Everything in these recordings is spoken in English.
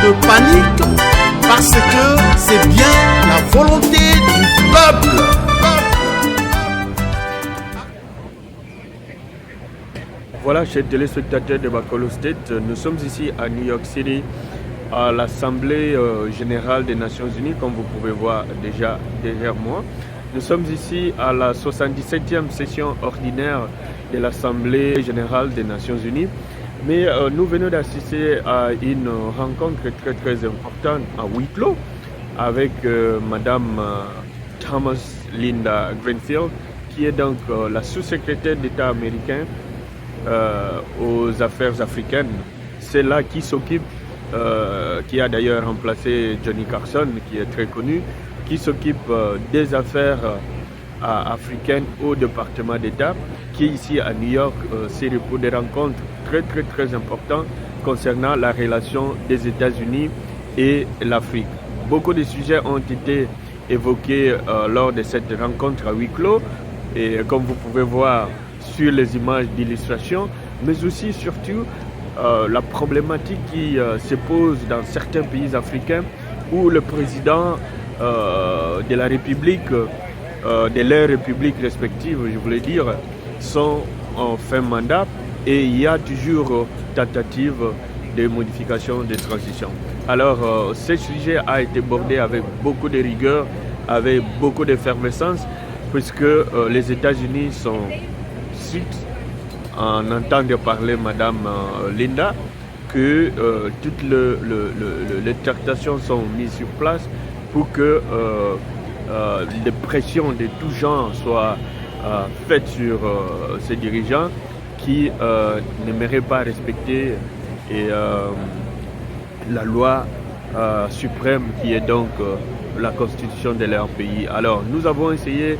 de panique parce que c'est bien la volonté du peuple. Voilà, chers téléspectateurs de Bacolo State, nous sommes ici à New York City à l'Assemblée générale des Nations Unies, comme vous pouvez voir déjà derrière moi. Nous sommes ici à la 77e session ordinaire de l'Assemblée générale des Nations Unies. Mais nous venons d'assister à une rencontre très importante à huis clos avec Madame Thomas Linda Greenfield, qui est donc la sous-secrétaire d'État américain aux affaires africaines. C'est là qui s'occupe, qui a d'ailleurs remplacé Johnny Carson, qui est très connu, qui s'occupe des affaires africaines au Département d'État, qui est ici à New York, c'est pour des rencontres très importantes concernant la relation des États-Unis et l'Afrique. Beaucoup de sujets ont été évoqués lors de cette rencontre à huis clos, et comme vous pouvez voir sur les images d'illustration, mais aussi surtout la problématique qui se pose dans certains pays africains où le président de la République, de leurs républiques respectives, je voulais dire, sont en fin de mandat et il y a toujours tentative de modification de transition. Alors, ce sujet a été abordé avec beaucoup de rigueur, avec beaucoup d'effervescence, puisque les États-Unis sont suite en entendre parler Madame Linda que toutes les tractations sont mises sur place pour que les pressions de tout genre soient faites sur ces dirigeants qui n'aimeraient pas respecter la loi suprême qui est donc la constitution de leur pays. Alors nous avons essayé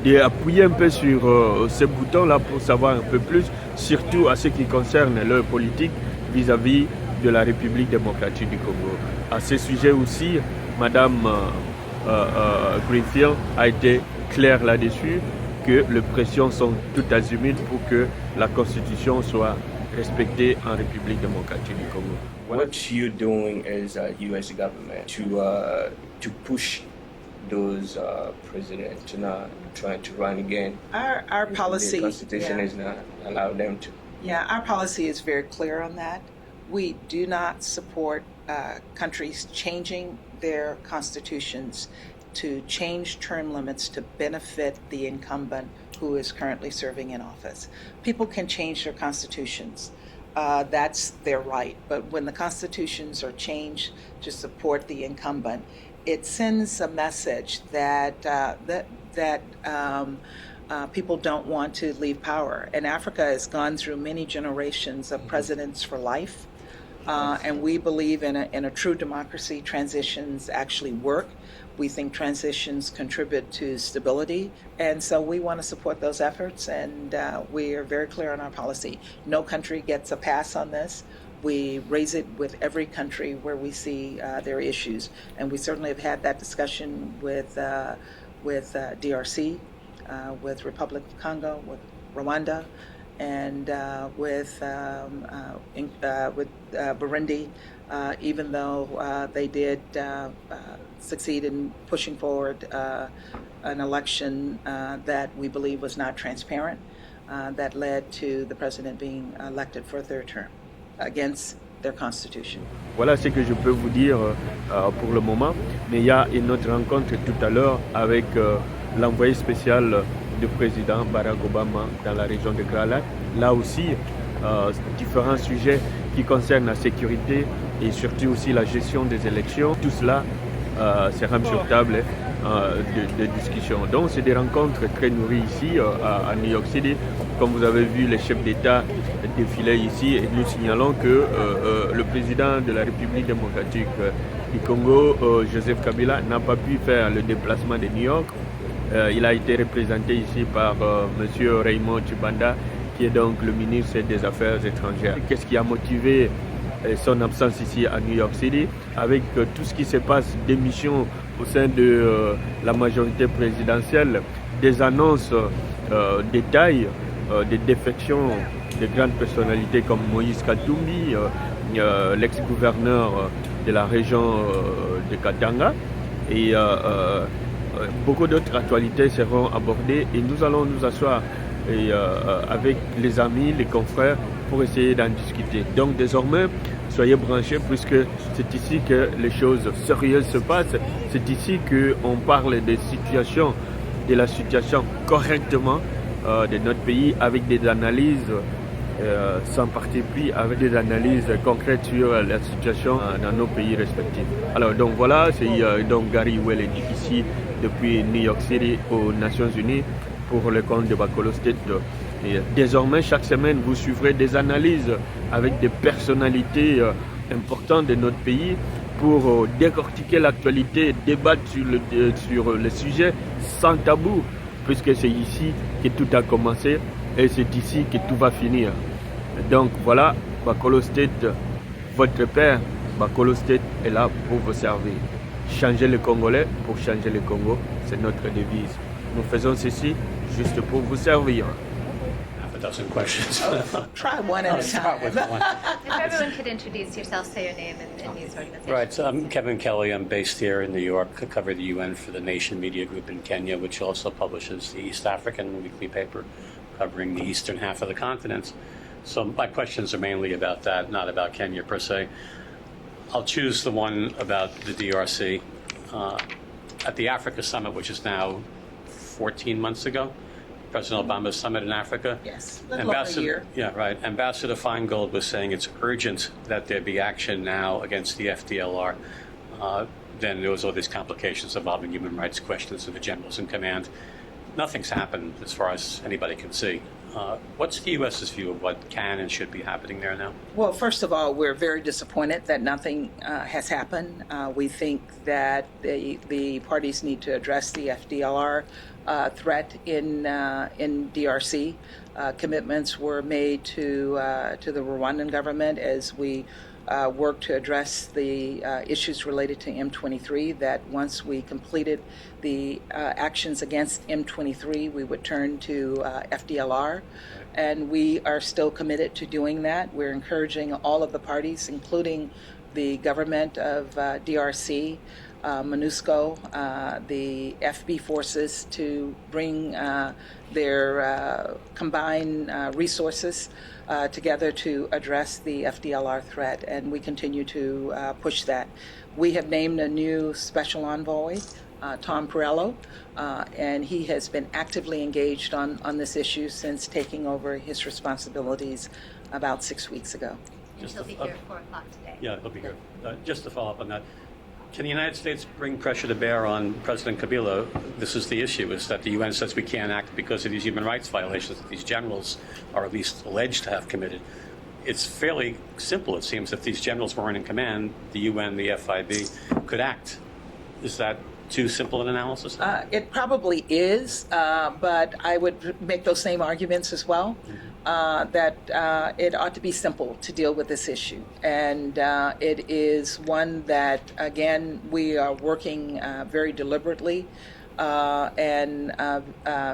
d'appuyer un peu sur ce bouton-là pour savoir un peu plus, surtout à ce qui concerne leur politique vis-à-vis de la République démocratique du Congo. À ce sujet aussi, Madame Greenfield a été claire là-dessus, que les pressions sont toutes azimuts pour que la Constitution soit respectée en République démocratique du Congo. What you're doing as a U.S. government to push those presidents to not trying to run again. Our policy, the Constitution is not allow them to. Yeah, our policy is very clear on that. We do not support countries changing their constitutions to change term limits to benefit the incumbent who is currently serving in office. People can change their constitutions. That's their right. But when the constitutions are changed to support the incumbent, it sends a message that people don't want to leave power. And Africa has gone through many generations of presidents for life. And we believe in a true democracy, transitions actually work. We think transitions contribute to stability. And so we want to support those efforts, and we are very clear on our policy. No country gets a pass on this. We raise it with every country where we see there are issues. And we certainly have had that discussion with DRC, with Republic of Congo, with Rwanda, and with Burundi, even though they did succeed in pushing forward an election that we believe was not transparent, that led to the president being elected for a third term against their constitution. Voilà ce que je peux vous dire pour le moment, mais il y a une autre rencontre tout à l'heure avec l'envoyé spécial du président Barack Obama dans la région de Grand Lac. Là aussi, différents sujets qui concernent la sécurité et surtout aussi la gestion des élections. Tout cela sera sur table de discussion. Donc c'est des rencontres très nourries ici à New York City. Comme vous avez vu, les chefs d'État défiler ici et nous signalons que le président de la République démocratique du Congo, Joseph Kabila, n'a pas pu faire le déplacement de New York. Il a été représenté ici par M. Raymond Tshibanda, qui est donc le ministre des Affaires étrangères. Qu'est-ce qui a motivé son absence ici à New York City, avec tout ce qui se passe, des missions au sein de la majorité présidentielle, des annonces, des tailles, des défections de grandes personnalités comme Moïse Katumbi, l'ex-gouverneur de la région de Katanga, et beaucoup d'autres actualités seront abordées et nous allons nous asseoir avec les amis, les confrères pour essayer d'en discuter. Donc désormais, soyez branchés puisque c'est ici que les choses sérieuses se passent. C'est ici qu'on parle de la situation correctement de notre pays avec des analyses sans parti pris, avec des analyses concrètes sur la situation dans nos pays respectifs. Alors donc voilà, c'est donc Gary Well ici depuis New York City aux Nations Unies pour le compte de Bakolo State. Et désormais, chaque semaine, vous suivrez des analyses avec des personnalités importantes de notre pays pour décortiquer l'actualité, débattre sur le sujet sans tabou, puisque c'est ici que tout a commencé et c'est ici que tout va finir. Donc voilà, Bakolo State, votre père, Bakolo State est là pour vous servir. Changer le Congolais pour changer le Congo, c'est notre devise. Nous faisons ceci juste pour vous servir. A dozen questions. Try one at a time. With one. If everyone could introduce yourself, say your name and news organization. Right, so I'm Kevin Kelly. I'm based here in New York. I cover the UN for the Nation Media Group in Kenya, which also publishes the East African weekly paper covering the eastern half of the continent. So my questions are mainly about that, not about Kenya per se. I'll choose the one about the DRC. At the Africa Summit, which is now 14 months ago, President Obama's summit in Africa. Yes, a little over a year. Yeah, right. Ambassador Feingold was saying it's urgent that there be action now against the FDLR. Then there was all these complications involving human rights questions of the generals in command. Nothing's happened as far as anybody can see. What's the U.S.'s view of what can and should be happening there now? Well, first of all, we're very disappointed that nothing has happened. We think that the parties need to address the FDLR threat in DRC. Commitments were made to the Rwandan government as we work to address the issues related to M23, that once we completed the actions against M23, we would turn to FDLR. And we are still committed to doing that. We're encouraging all of the parties, including the government of DRC, MONUSCO, the FB forces, to bring their combined resources together to address the FDLR threat, and we continue to push that. We have named a new special envoy, Tom Perello, and he has been actively engaged on this issue since taking over his responsibilities about 6 weeks ago. And he'll be here at 4 o'clock today. Yeah, he'll be here. Just to follow up on that, can the United States bring pressure to bear on President Kabila? This is the issue, is that the UN says we can't act because of these human rights violations that these generals are at least alleged to have committed. It's fairly simple, it seems, if these generals weren't in command, the UN, the FIB could act. Is that too simple an analysis? It probably is, but I would make those same arguments as well, that it ought to be simple to deal with this issue. And it is one that, again, we are working very deliberately and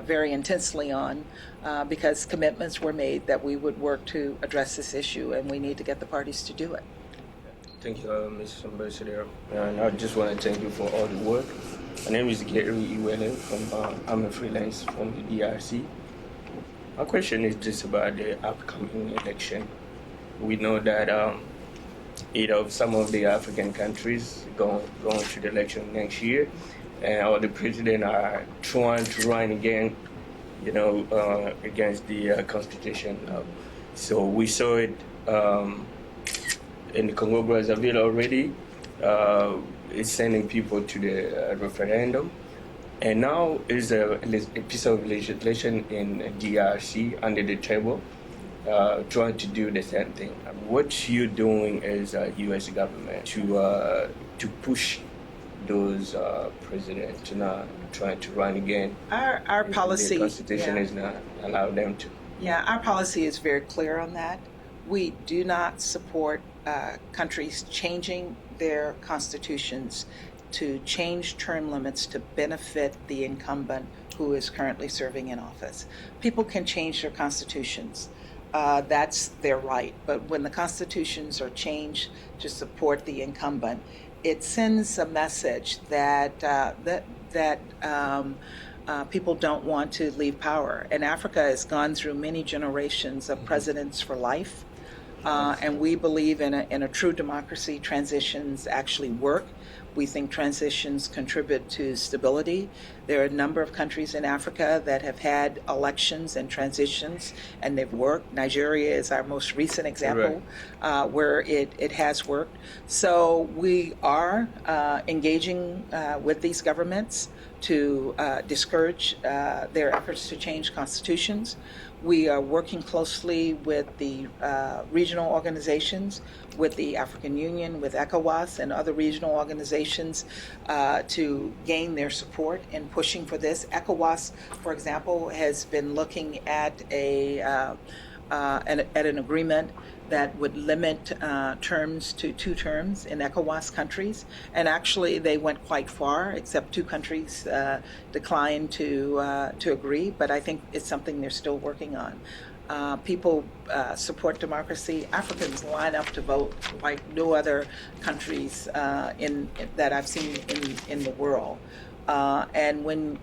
very intensely on, because commitments were made that we would work to address this issue, and we need to get the parties to do it. Thank you, Mr. Ambassador. And I just want to thank you for all the work. My name is Gary Iwele I'm a freelance from the DRC. My question is just about the upcoming election. We know that some of the African countries going to the election next year, and all the presidents are trying to run again, against the Constitution. So we saw it in the Congo Brazzaville already. It's sending people to the referendum. And now is a piece of legislation in DRC under the table trying to do the same thing. What you're doing as a U.S. government to push those presidents to not trying to run again? Our policy, the Constitution is not allow them to. Yeah, our policy is very clear on that. We do not support countries changing their constitutions to change term limits to benefit the incumbent who is currently serving in office. People can change their constitutions, that's their right. But when the constitutions are changed to support the incumbent, it sends a message that people don't want to leave power. And Africa has gone through many generations of presidents for life. And we believe in a true democracy, transitions actually work. We think transitions contribute to stability. There are a number of countries in Africa that have had elections and transitions, and they've worked. Nigeria is our most recent example where it has worked. So we are engaging with these governments to discourage their efforts to change constitutions. We are working closely with the regional organizations, with the African Union, with ECOWAS and other regional organizations to gain their support in pushing for this. ECOWAS, for example, has been looking at an agreement that would limit terms to 2 terms in ECOWAS countries. And actually, they went quite far, except 2 countries declined to agree. But I think it's something they're still working on. People support democracy. Africans line up to vote like no other countries that I've seen in the world. And when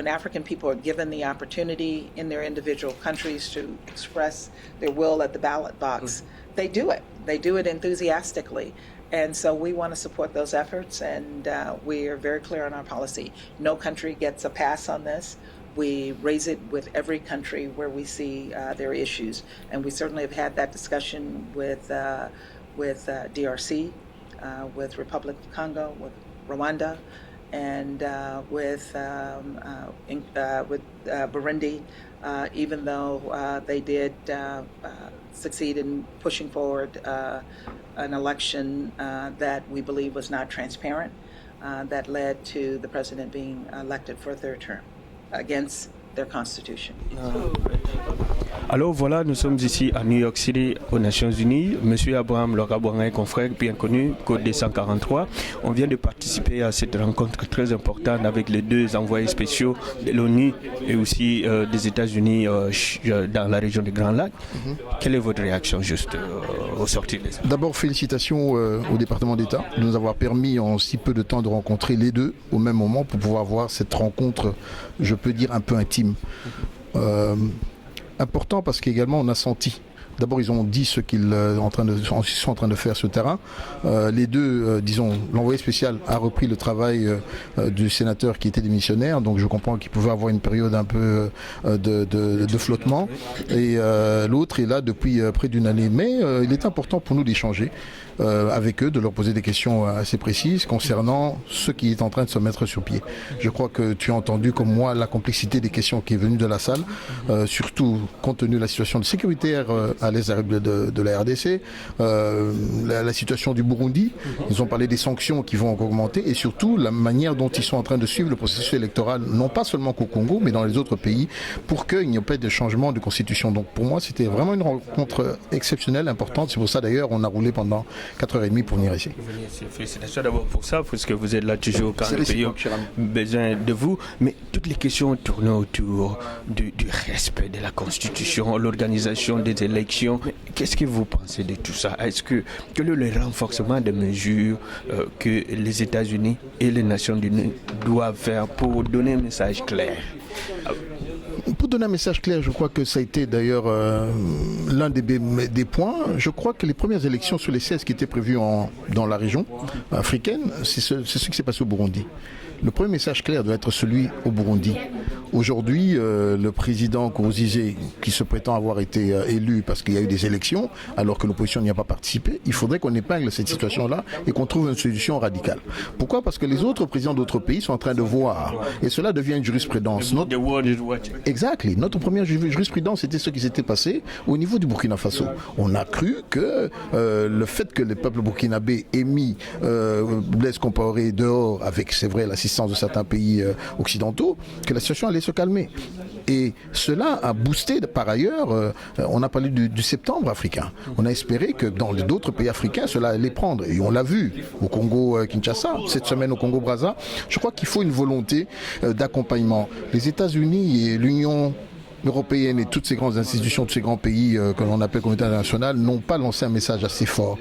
African people are given the opportunity in their individual countries to express their will at the ballot box, they do it. They do it enthusiastically. And so we want to support those efforts, and we are very clear on our policy. No country gets a pass on this. We raise it with every country where we see there are issues. And we certainly have had that discussion with DRC, with Republic of Congo, with Rwanda, and with Burundi, even though they did succeed in pushing forward an election that we believe was not transparent, that led to the president being elected for a 3rd term against their constitution. Alors voilà, nous sommes ici à New York City, aux Nations Unies. Monsieur Abraham Lorabouanga, confrère bien connu, Code des 143. On vient de participer à cette rencontre très importante avec les 2 envoyés spéciaux de l'ONU et aussi des États-Unis dans la région des Grands Lacs. Quelle est votre réaction juste au sortir de ça? D'abord, félicitations au Département d'État de nous avoir permis en si peu de temps de rencontrer les 2 au même moment pour pouvoir avoir cette rencontre, je peux dire, un peu intime. Important parce qu'également on a senti. D'abord, ils ont dit ce qu'ils sont en train de faire sur le terrain. Les 2, disons, l'envoyé spécial a repris le travail du sénateur qui était démissionnaire, donc je comprends qu'il pouvait avoir une période un peu de flottement. Et l'autre est là depuis près d'une année. Mais il est important pour nous d'échanger avec eux, de leur poser des questions assez précises concernant ce qui est en train de se mettre sur pied. Je crois que tu as entendu comme moi la complexité des questions qui est venue de la salle, surtout compte tenu de la situation sécuritaire à l'est de la RDC, la situation du Burundi. Ils ont parlé des sanctions qui vont augmenter et surtout la manière dont ils sont en train de suivre le processus électoral, non pas seulement qu'au Congo, mais dans les autres pays, pour qu'il n'y ait pas de changement de constitution. Donc pour moi, c'était vraiment une rencontre exceptionnelle, importante. C'est pour ça d'ailleurs on a roulé pendant 4h30 pour venir ici. Félicitations d'abord pour ça, puisque vous êtes là toujours quand le pays a besoin de vous. Mais toutes les questions tournent autour du respect de la Constitution, l'organisation des élections. Qu'est-ce que vous pensez de tout ça? Est-ce que quel est le renforcement des mesures que les États-Unis et les Nations Unies doivent faire pour donner un message clair? Pour donner un message clair, je crois que ça a été d'ailleurs l'un des points. Je crois que les premières élections sur les 16 qui étaient prévues dans la région africaine, c'est ce qui s'est passé au Burundi. Le premier message clair doit être celui au Burundi. Aujourd'hui, le président Nkurunziza, qui se prétend avoir été élu parce qu'il y a eu des élections, alors que l'opposition n'y a pas participé, il faudrait qu'on épingle cette situation-là et qu'on trouve une solution radicale. Pourquoi? Parce que les autres présidents d'autres pays sont en train de voir, et cela devient une jurisprudence. Exactly. Notre première jurisprudence, c'était ce qui s'était passé au niveau du Burkina Faso. On a cru que le fait que le peuple burkinabé ait mis Blaise Compaoré dehors, avec, c'est vrai, l'assistance de certains pays occidentaux, que la situation allait se calmer. Et cela a boosté par ailleurs, on a parlé du septembre africain. On a espéré que dans d'autres pays africains, cela allait prendre. Et on l'a vu au Congo-Kinshasa, cette semaine au Congo-Brazza. Je crois qu'il faut une volonté d'accompagnement. Les États-Unis et l'Union européenne et toutes ces grandes institutions, tous ces grands pays que l'on appelle communauté internationale n'ont pas lancé un message assez fort.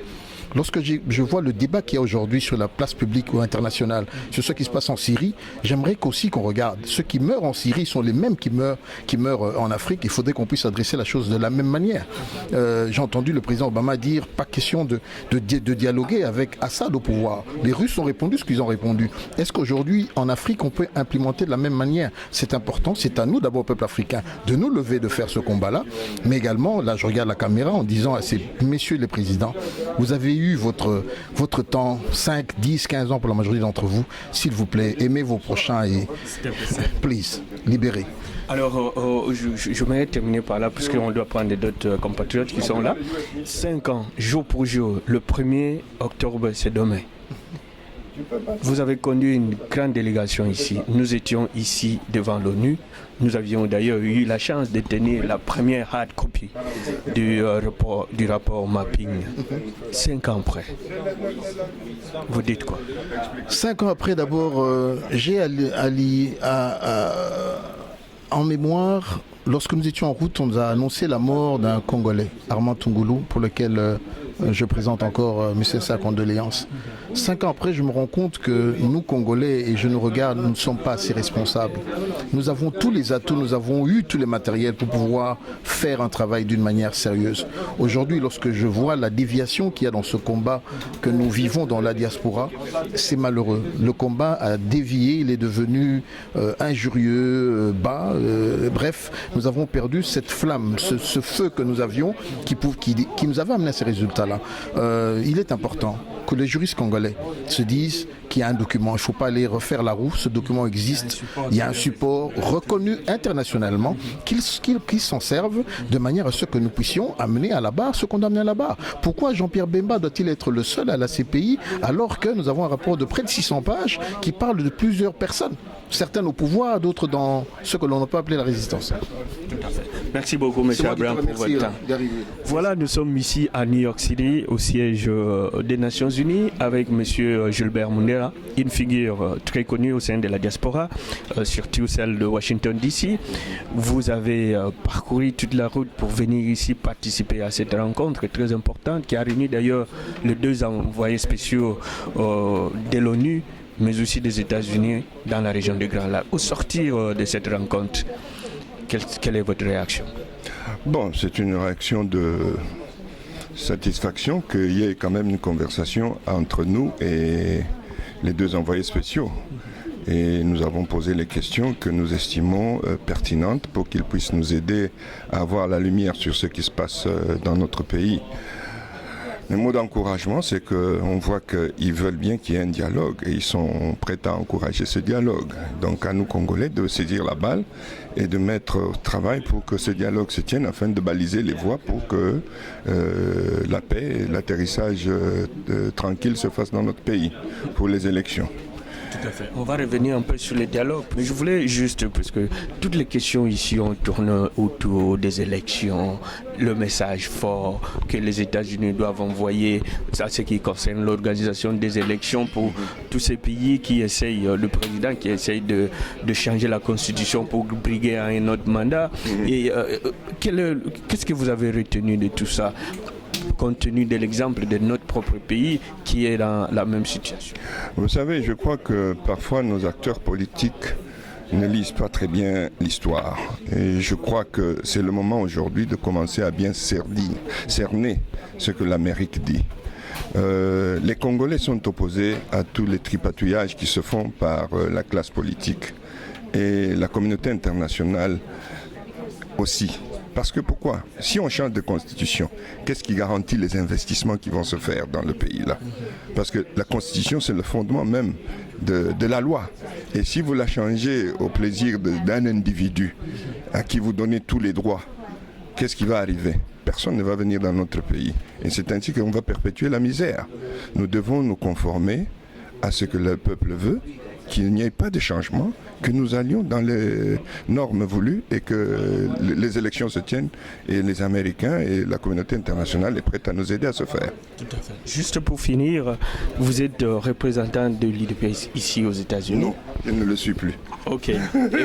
Lorsque je vois le débat qu'il y a aujourd'hui sur la place publique ou internationale, sur ce qui se passe en Syrie, j'aimerais qu'aussi qu'on regarde. Ceux qui meurent en Syrie sont les mêmes qui meurent en Afrique. Il faudrait qu'on puisse adresser la chose de la même manière. J'ai entendu le président Obama dire pas question de dialoguer avec Assad au pouvoir. Les Russes ont répondu ce qu'ils ont répondu. Est-ce qu'aujourd'hui, en Afrique, on peut implémenter de la même manière? C'est important, c'est à nous d'abord, peuple africain, de nous lever, de faire ce combat-là. Mais également, là je regarde la caméra en disant à ces messieurs les présidents, vous avez eu votre temps, 5, 10, 15 ans pour la majorité d'entre vous. S'il vous plaît, aimez vos prochains et please, libérez. Alors, je vais terminer par là, puisqu'on doit prendre d'autres compatriotes qui sont là. 5 ans, jour pour jour, le 1er octobre, c'est demain. Vous avez conduit une grande délégation ici. Nous étions ici devant l'ONU. Nous avions d'ailleurs eu la chance de tenir la première hard copy du rapport mapping. 5 ans après. Vous dites quoi? 5 ans après, d'abord, j'ai en mémoire, lorsque nous étions en route, on nous a annoncé la mort d'un Congolais, Armand Tungulu, pour lequel je présente encore sa condoléance. 5 ans après, je me rends compte que nous, Congolais, et je nous regarde, nous ne sommes pas assez responsables. Nous avons tous les atouts, nous avons eu tous les matériels pour pouvoir faire un travail d'une manière sérieuse. Aujourd'hui, lorsque je vois la déviation qu'il y a dans ce combat que nous vivons dans la diaspora, c'est malheureux. Le combat a dévié, il est devenu injurieux, bas. Bref, nous avons perdu cette flamme, ce feu que nous avions qui nous avait amené à ces résultats-là. Il est important que les juristes congolais se disent qu'il y a un document, il ne faut pas aller refaire la roue, ce document existe, il y a un support reconnu internationalement, qu'ils s'en servent de manière à ce que nous puissions amener à la barre ce qu'on a amené à la barre. Pourquoi Jean-Pierre Bemba doit-il être le seul à la CPI alors que nous avons un rapport de près de 600 pages qui parle de plusieurs personnes, certaines au pouvoir, d'autres dans ce que l'on peut appeler la résistance. Tout à fait. Merci beaucoup, M. Abraham, pour votre temps. Voilà, nous sommes ici à New York City, au siège des Nations Unies, avec M. Gilbert Mundera, une figure très connue au sein de la diaspora, surtout celle de Washington DC. Vous avez parcouru toute la route pour venir ici participer à cette rencontre très importante qui a réuni d'ailleurs les 2 envoyés spéciaux de l'ONU, mais aussi des États-Unis dans la région du Grand Lac. Au sortir de cette rencontre, quelle est votre réaction? Bon, c'est une réaction de satisfaction qu'il y ait quand même une conversation entre nous et les 2 envoyés spéciaux. Et nous avons posé les questions que nous estimons pertinentes pour qu'ils puissent nous aider à avoir la lumière sur ce qui se passe dans notre pays. Le mot d'encouragement, c'est qu'on voit qu'ils veulent bien qu'il y ait un dialogue et ils sont prêts à encourager ce dialogue. Donc à nous, Congolais, de saisir la balle et de mettre au travail pour que ce dialogue se tienne afin de baliser les voies pour que la paix et l'atterrissage tranquille se fassent dans notre pays pour les élections. Tout à fait. On va revenir un peu sur les dialogues, mais je voulais juste, parce que toutes les questions ici on tourne autour des élections, le message fort que les États-Unis doivent envoyer, ça ce qui concerne l'organisation des élections pour tous ces pays qui essayent, le président qui essaye de changer la constitution pour briguer à un autre mandat. Et qu'est-ce que vous avez retenu de tout ça, compte tenu de l'exemple de notre propre pays qui est dans la même situation? Vous savez, je crois que parfois nos acteurs politiques ne lisent pas très bien l'histoire. Et je crois que c'est le moment aujourd'hui de commencer à bien cerner ce que l'Amérique dit. Les Congolais sont opposés à tous les tripatouillages qui se font par la classe politique. Et la communauté internationale aussi. Parce que pourquoi? Si on change de constitution, qu'est-ce qui garantit les investissements qui vont se faire dans le pays là? Parce que la constitution, c'est le fondement même de la loi. Et si vous la changez au plaisir d'un individu à qui vous donnez tous les droits, qu'est-ce qui va arriver? Personne ne va venir dans notre pays. Et c'est ainsi qu'on va perpétuer la misère. Nous devons nous conformer à ce que le peuple veut, qu'il n'y ait pas de changement, que nous allions dans les normes voulues et que les élections se tiennent et les Américains et la communauté internationale est prête à nous aider à se faire. Tout à fait. Juste pour finir, vous êtes représentant de l'IDPS ici aux États-Unis. Je ne le suis plus. Ok. Et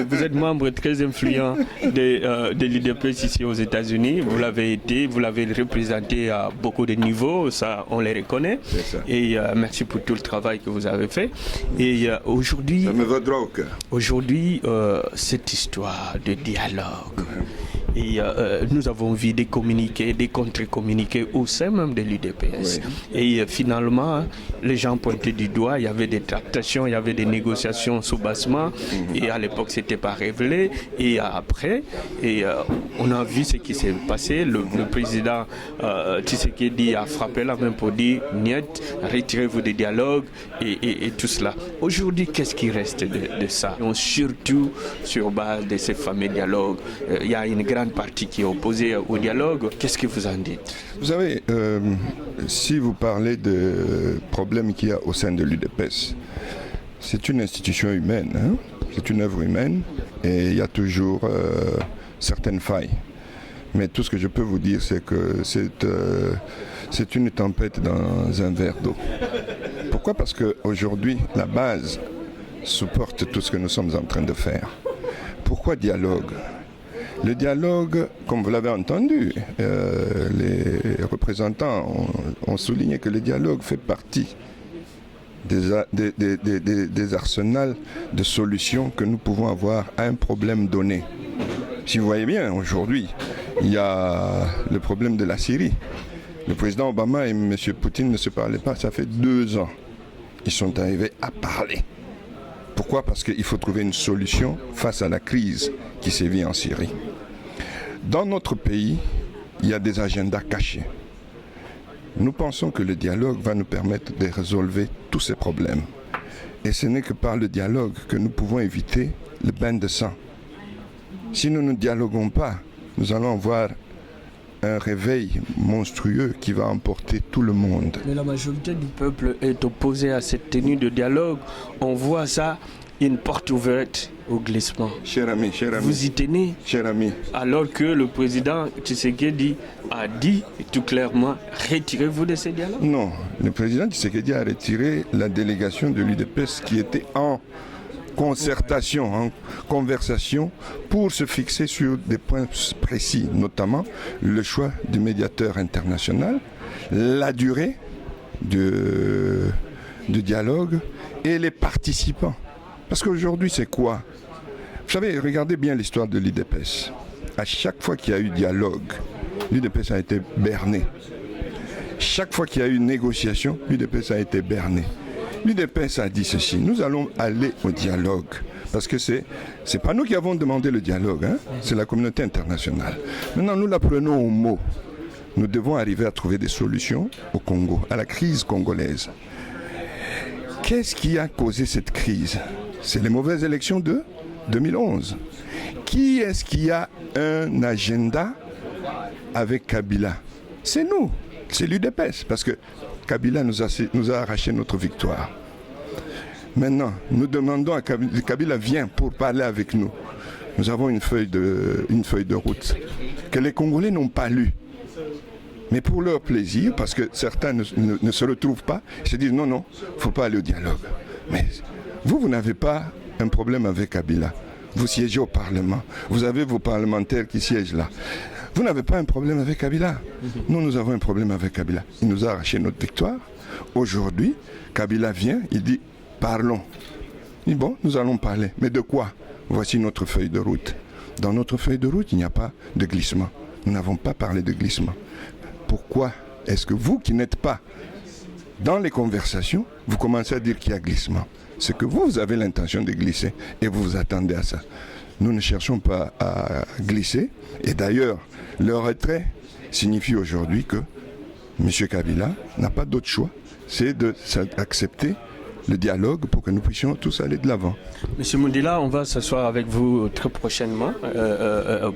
vous êtes membre très influent de l'UDPS ici aux États-Unis. Vous l'avez été, vous l'avez représenté à beaucoup de niveaux, ça on les reconnaît. C'est ça. Et merci pour tout le travail que vous avez fait. Et aujourd'hui, Ça me va droit au cœur. aujourd'hui cette histoire de dialogue. Et nous avons vu des communiqués, des contre-communiqués au sein même de l'UDPS. Oui. Et finalement, les gens pointaient du doigt, il y avait des tractations, il y avait des négociations sous bassement. Et à l'époque, ce n'était pas révélé. Et après, on a vu ce qui s'est passé. Le président Tshisekedi a frappé la main pour dire « Niet, retirez-vous des dialogues » et tout cela. Aujourd'hui, qu'est-ce qui reste de ça? Donc, surtout sur base de ces fameux dialogues, il y a une grande partie qui est opposée au dialogue. Qu'est-ce que vous en dites? Vous savez, si vous parlez de problèmes qu'il y a au sein de l'UDPS, c'est une institution humaine, hein? C'est une œuvre humaine et il y a toujours certaines failles. Mais tout ce que je peux vous dire, c'est que c'est une tempête dans un verre d'eau. Pourquoi? Parce qu'aujourd'hui, la base supporte tout ce que nous sommes en train de faire. Pourquoi dialogue? Le dialogue, comme vous l'avez entendu, les représentants ont souligné que le dialogue fait partie des arsenals de solutions que nous pouvons avoir à un problème donné. Si vous voyez bien, aujourd'hui, il y a le problème de la Syrie. Le président Obama et M. Poutine ne se parlaient pas, ça fait 2 ans. Ils sont arrivés à parler. Pourquoi? Parce qu'il faut trouver une solution face à la crise qui sévit en Syrie. Dans notre pays, il y a des agendas cachés. Nous pensons que le dialogue va nous permettre de résolver tous ces problèmes. Et ce n'est que par le dialogue que nous pouvons éviter le bain de sang. Si nous ne dialoguons pas, nous allons avoir un réveil monstrueux qui va emporter tout le monde. Mais la majorité du peuple est opposée à cette tenue de dialogue. On voit ça, une porte ouverte au glissement. Cher ami, vous y tenez, cher ami. Alors que le président Tshisekedi a dit tout clairement, retirez-vous de ces dialogues. Non, le président Tshisekedi a retiré la délégation de l'UDPS qui était en concertation, en conversation pour se fixer sur des points précis, notamment le choix du médiateur international, la durée du dialogue et les participants. Parce qu'aujourd'hui, c'est quoi? Vous savez, regardez bien l'histoire de l'UDPS. À chaque fois qu'il y a eu dialogue, l'UDPS a été berné. Chaque fois qu'il y a eu négociation, l'UDPS a été berné. L'UDPS a dit ceci, nous allons aller au dialogue. Parce que c'est pas nous qui avons demandé le dialogue, hein? C'est la communauté internationale. Maintenant, nous la prenons au mot. Nous devons arriver à trouver des solutions au Congo, à la crise congolaise. Qu'est-ce qui a causé cette crise? C'est les mauvaises élections de 2011. Qui est-ce qui a un agenda avec Kabila? C'est nous, c'est l'UDPS, parce que Kabila nous a arraché notre victoire. Maintenant, nous demandons à Kabila vient pour parler avec nous. Nous avons une feuille de route que les Congolais n'ont pas lue. Mais pour leur plaisir, parce que certains ne se retrouvent pas, ils se disent non, il ne faut pas aller au dialogue. Mais vous n'avez pas un problème avec Kabila. Vous siégez au Parlement. Vous avez vos parlementaires qui siègent là. Vous n'avez pas un problème avec Kabila. Nous avons un problème avec Kabila. Il nous a arraché notre victoire. Aujourd'hui, Kabila vient, il dit parlons. Il dit bon, nous allons parler. Mais de quoi? Voici notre feuille de route. Dans notre feuille de route, il n'y a pas de glissement. Nous n'avons pas parlé de glissement. Pourquoi est-ce que vous qui n'êtes pas dans les conversations, vous commencez à dire qu'il y a glissement? C'est que vous avez l'intention de glisser et vous vous attendez à ça. Nous ne cherchons pas à glisser. Et d'ailleurs, le retrait signifie aujourd'hui que M. Kabila n'a pas d'autre choix. C'est d'accepter le dialogue pour que nous puissions tous aller de l'avant. Monsieur Mundila, on va s'asseoir avec vous très prochainement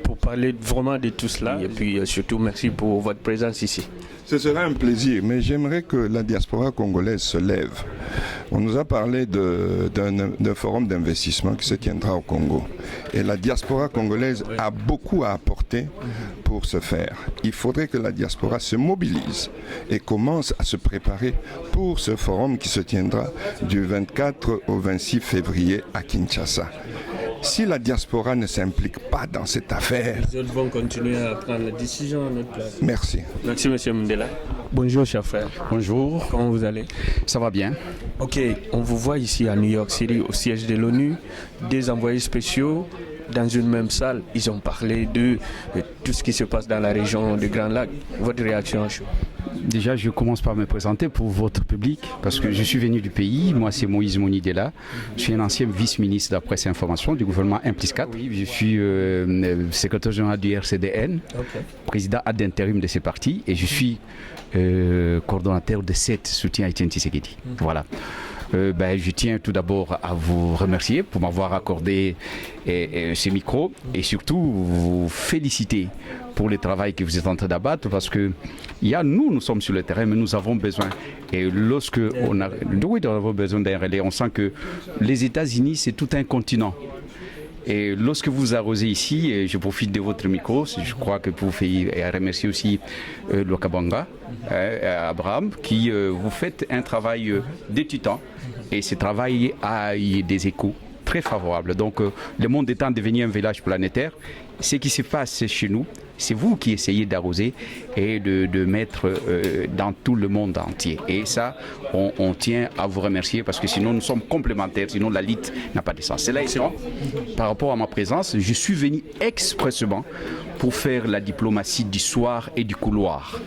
pour parler vraiment de tout cela. Et puis surtout, merci pour votre présence ici. Ce sera un plaisir, mais j'aimerais que la diaspora congolaise se lève. On nous a parlé d'un forum d'investissement qui se tiendra au Congo. Et la diaspora congolaise a beaucoup à apporter pour ce faire. Il faudrait que la diaspora se mobilise et commence à se préparer pour ce forum qui se tiendra du 24 au 26 février à Kinshasa. Si la diaspora ne s'implique pas dans cette affaire... Les autres vont continuer à prendre la décision à notre place. Merci. Merci, M. Mundela. Bonjour, cher frère. Bonjour. Comment vous allez? Ça va bien. Ok, on vous voit ici à New York City, au siège de l'ONU, des envoyés spéciaux dans une même salle. Ils ont parlé de tout ce qui se passe dans la région du Grand Lac. Votre réaction? Déjà, je commence par me présenter pour votre public, parce que je suis venu du pays. Moi, c'est Moïse Monidela. Je suis un ancien vice-ministre de la presse et information du gouvernement M+4. Oui, je suis secrétaire général du RCDN, président ad intérim de ces partis, et je suis coordonnateur de 7 soutiens à Etienne Tshisekedi. Voilà. Je tiens tout d'abord à vous remercier pour m'avoir accordé ce micro et surtout vous féliciter pour le travail que vous êtes en train d'abattre, parce que nous sommes sur le terrain, mais nous avons besoin. Et lorsque nous avons besoin d'un relais, on sent que les États-Unis, c'est tout un continent. Et lorsque vous arrosez ici, et je profite de votre micro, je crois que vous faites, et à remercier aussi Lokabanga, Abraham, qui vous faites un travail de titan, et ce travail a eu des échos très favorables. Donc le monde étant devenu un village planétaire, ce qui se passe chez nous, c'est vous qui essayez d'arroser et de mettre dans tout le monde entier. Et ça, on tient à vous remercier, parce que sinon nous sommes complémentaires, sinon la lutte n'a pas de sens. Cela étant, par rapport à ma présence, je suis venu expressément pour faire la diplomatie du soir et du couloir.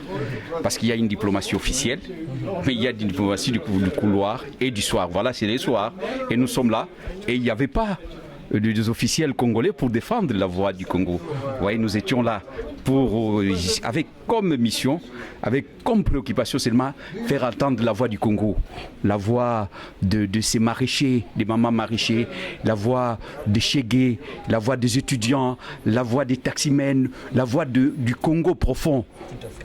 Parce qu'il y a une diplomatie officielle, mais il y a une diplomatie du couloir et du soir. Voilà, c'est les soirs. Et nous sommes là. Et il n'y avait pas des officiels congolais pour défendre la voix du Congo. Vous voyez, nous étions là avec comme mission, avec comme préoccupation seulement faire entendre la voix du Congo, la voix de ces maraîchers, des mamans maraîchers, la voix des Chégués, la voix des étudiants, la voix des taximens, la voix du Congo profond,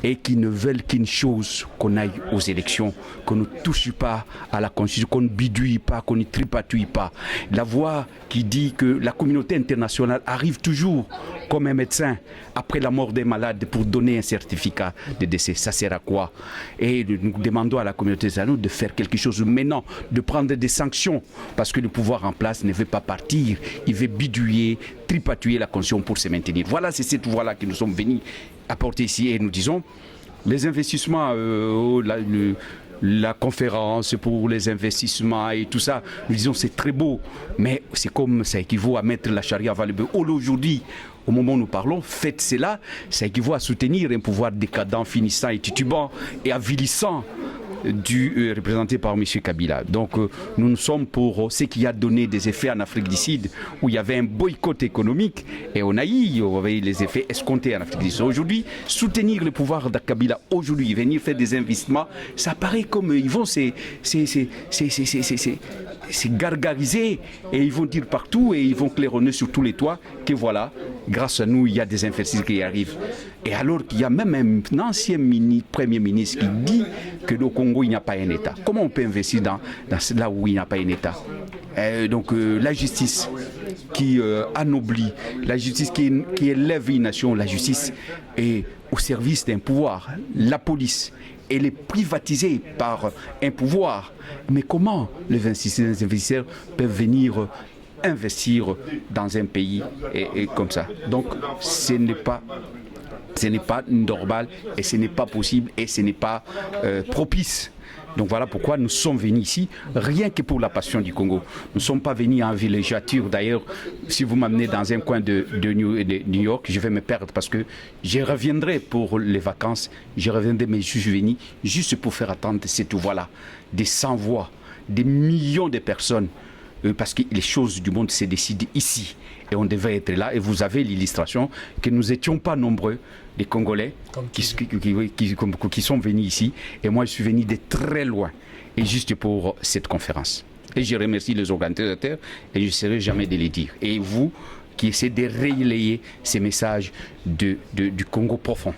et qui ne veulent qu'une chose, qu'on aille aux élections, qu'on ne touche pas à la Constitution, qu'on ne bidouille pas, qu'on ne tripatouille pas. La voix qui dit que la communauté internationale arrive toujours comme un médecin après la mort des malades pour donner un certificat de décès. Ça sert à quoi? Et nous demandons à la communauté internationale de faire quelque chose maintenant, de prendre des sanctions, parce que le pouvoir en place ne veut pas partir, il veut bidouiller, tripatouiller la Constitution pour se maintenir. Voilà, c'est cette voie-là que nous sommes venus apporter ici, et nous disons les investissements, la conférence pour les investissements et tout ça, nous disons c'est très beau, mais c'est comme ça équivaut à mettre la charia avant le bœuf. Aujourd'hui, au moment où nous parlons, faites cela, ça équivaut à soutenir un pouvoir décadent, finissant et titubant et avilissant représenté par M. Kabila. Donc nous sommes pour ce qui a donné des effets en Afrique du Sud, où il y avait un boycott économique, et on avait les effets escomptés en Afrique du Sud. Aujourd'hui, soutenir le pouvoir de Kabila, aujourd'hui, venir faire des investissements, ça paraît comme ils vont se gargariser, et ils vont dire partout, et ils vont claironner sur tous les toits que voilà, grâce à nous, il y a des investissements qui arrivent. Et alors qu'il y a même un ancien premier ministre qui dit que au Congo, il n'y a pas un État. Comment on peut investir dans là où il n'y a pas un État? Donc la justice qui anoblit, la justice qui élève une nation, la justice est au service d'un pouvoir. La police, elle est privatisée par un pouvoir. Mais comment les investisseurs peuvent venir investir dans un pays et comme ça? Donc ce n'est pas normal, et ce n'est pas possible, et ce n'est pas propice. Donc voilà pourquoi nous sommes venus ici, rien que pour la passion du Congo. Nous ne sommes pas venus en villégiature. D'ailleurs, si vous m'amenez dans un coin de New York, je vais me perdre, parce que je reviendrai pour les vacances, mais je suis venu juste pour faire attendre cette voix-là, des sans-voix, des millions de personnes, parce que les choses du monde se décident ici. Et on devait être là, et vous avez l'illustration que nous n'étions pas nombreux, les Congolais qui sont venus ici, et moi je suis venu de très loin, et juste pour cette conférence. Et je remercie les organisateurs, et je ne serai jamais de les dire. Et vous qui essayez de relayer ces messages du Congo profond.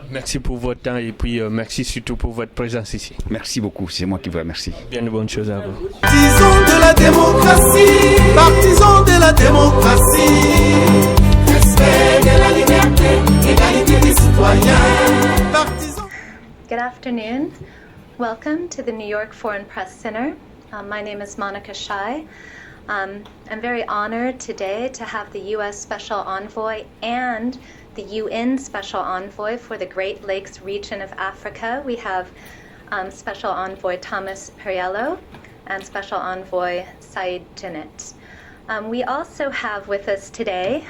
Merci pour votre temps et puis merci surtout pour votre présence ici. Merci beaucoup, c'est moi qui vous remercie. Bien de bonnes choses à vous. Partisans de la démocratie, partisans de la démocratie, respect de la liberté, égalité des citoyens. Partisans. Good afternoon. Welcome to the New York Foreign Press Center. My name is Monica Shai. I'm very honored today to have the U.S. Special Envoy and the UN Special Envoy for the Great Lakes region of Africa. We have Special Envoy Thomas Perriello and Special Envoy Said Janet. We also have with us today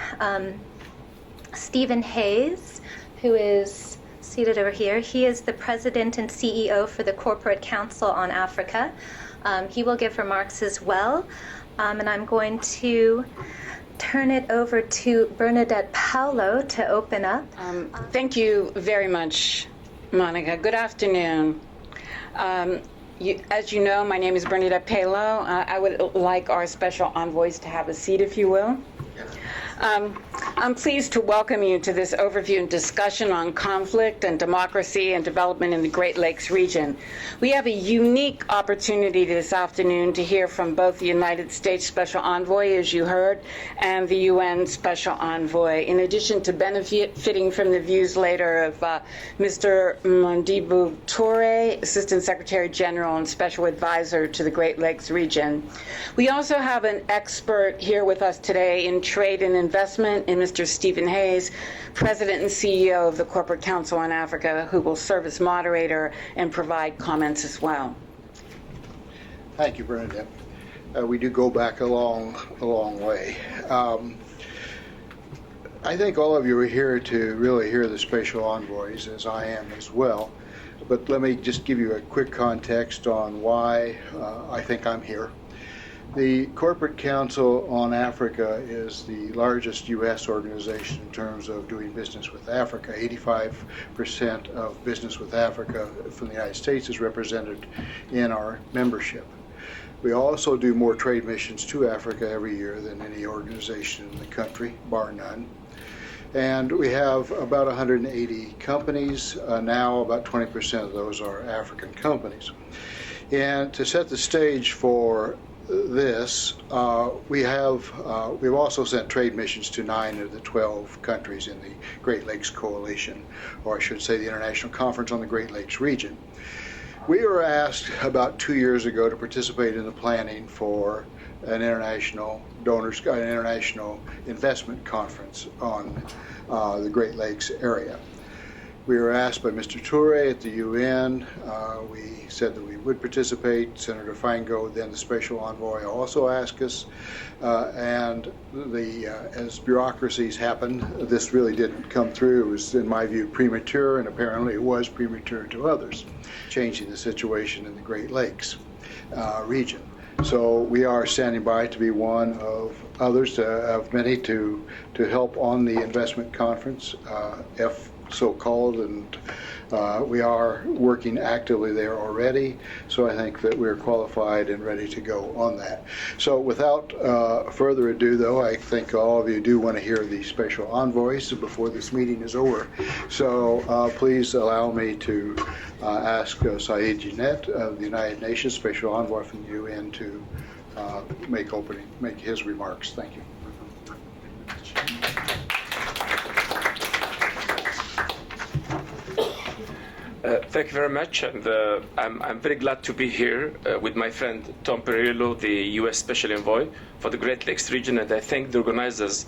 Stephen Hayes, who is seated over here. He is the President and CEO for the Corporate Council on Africa. He will give remarks as well. And I'm going to turn it over to Bernadette Paulo to open up. Thank you very much, Monica. Good afternoon. As you know, my name is Bernadette Paulo. I would like our special envoys to have a seat, if you will. I'm pleased to welcome you to this overview and discussion on conflict and democracy and development in the Great Lakes region. We have a unique opportunity this afternoon to hear from both the United States Special Envoy, as you heard, and the UN Special Envoy, in addition to benefiting from the views later of Mr. Modibo Toure, Assistant Secretary General and Special Advisor to the Great Lakes region. We also have an expert here with us today in trade and investment in Mr. Stephen Hayes, President and CEO of the Corporate Council on Africa, who will serve as moderator and provide comments as well. Thank you, Bernadette. We do go back a long way. I think all of you are here to really hear the special envoys, as I am as well. But let me just give you a quick context on why I think I'm here. The Corporate Council on Africa is the largest U.S. organization in terms of doing business with Africa. 85% of business with Africa from the United States is represented in our membership. We also do more trade missions to Africa every year than any organization in the country, bar none. And we have about 180 companies. Now about 20% of those are African companies. And to set the stage for this, we've also sent trade missions to 9 of the 12 countries in the Great Lakes Coalition, or I should say the International Conference on the Great Lakes region. We were asked about 2 years ago to participate in the planning for an international investment conference on the Great Lakes area. We were asked by Mr. Toure at the UN. We said that we would participate. Senator Fango, then the special envoy, also asked us. And as bureaucracies happen, this really didn't come through. It was, in my view, premature, and apparently it was premature to others, changing the situation in the Great Lakes region. So we are standing by to be one of others, of many, to help on the investment conference, so-called, and we are working actively there already, so I think that we're qualified and ready to go on that. So without further ado, though, I think all of you do want to hear the special envoys before this meeting is over. So please allow me to ask Said Janet of the United Nations Special Envoy from the UN to make his remarks. Thank you. Thank you very much, and I'm very glad to be here with my friend Tom Perriello, the U.S. Special Envoy for the Great Lakes region, and I thank the organizers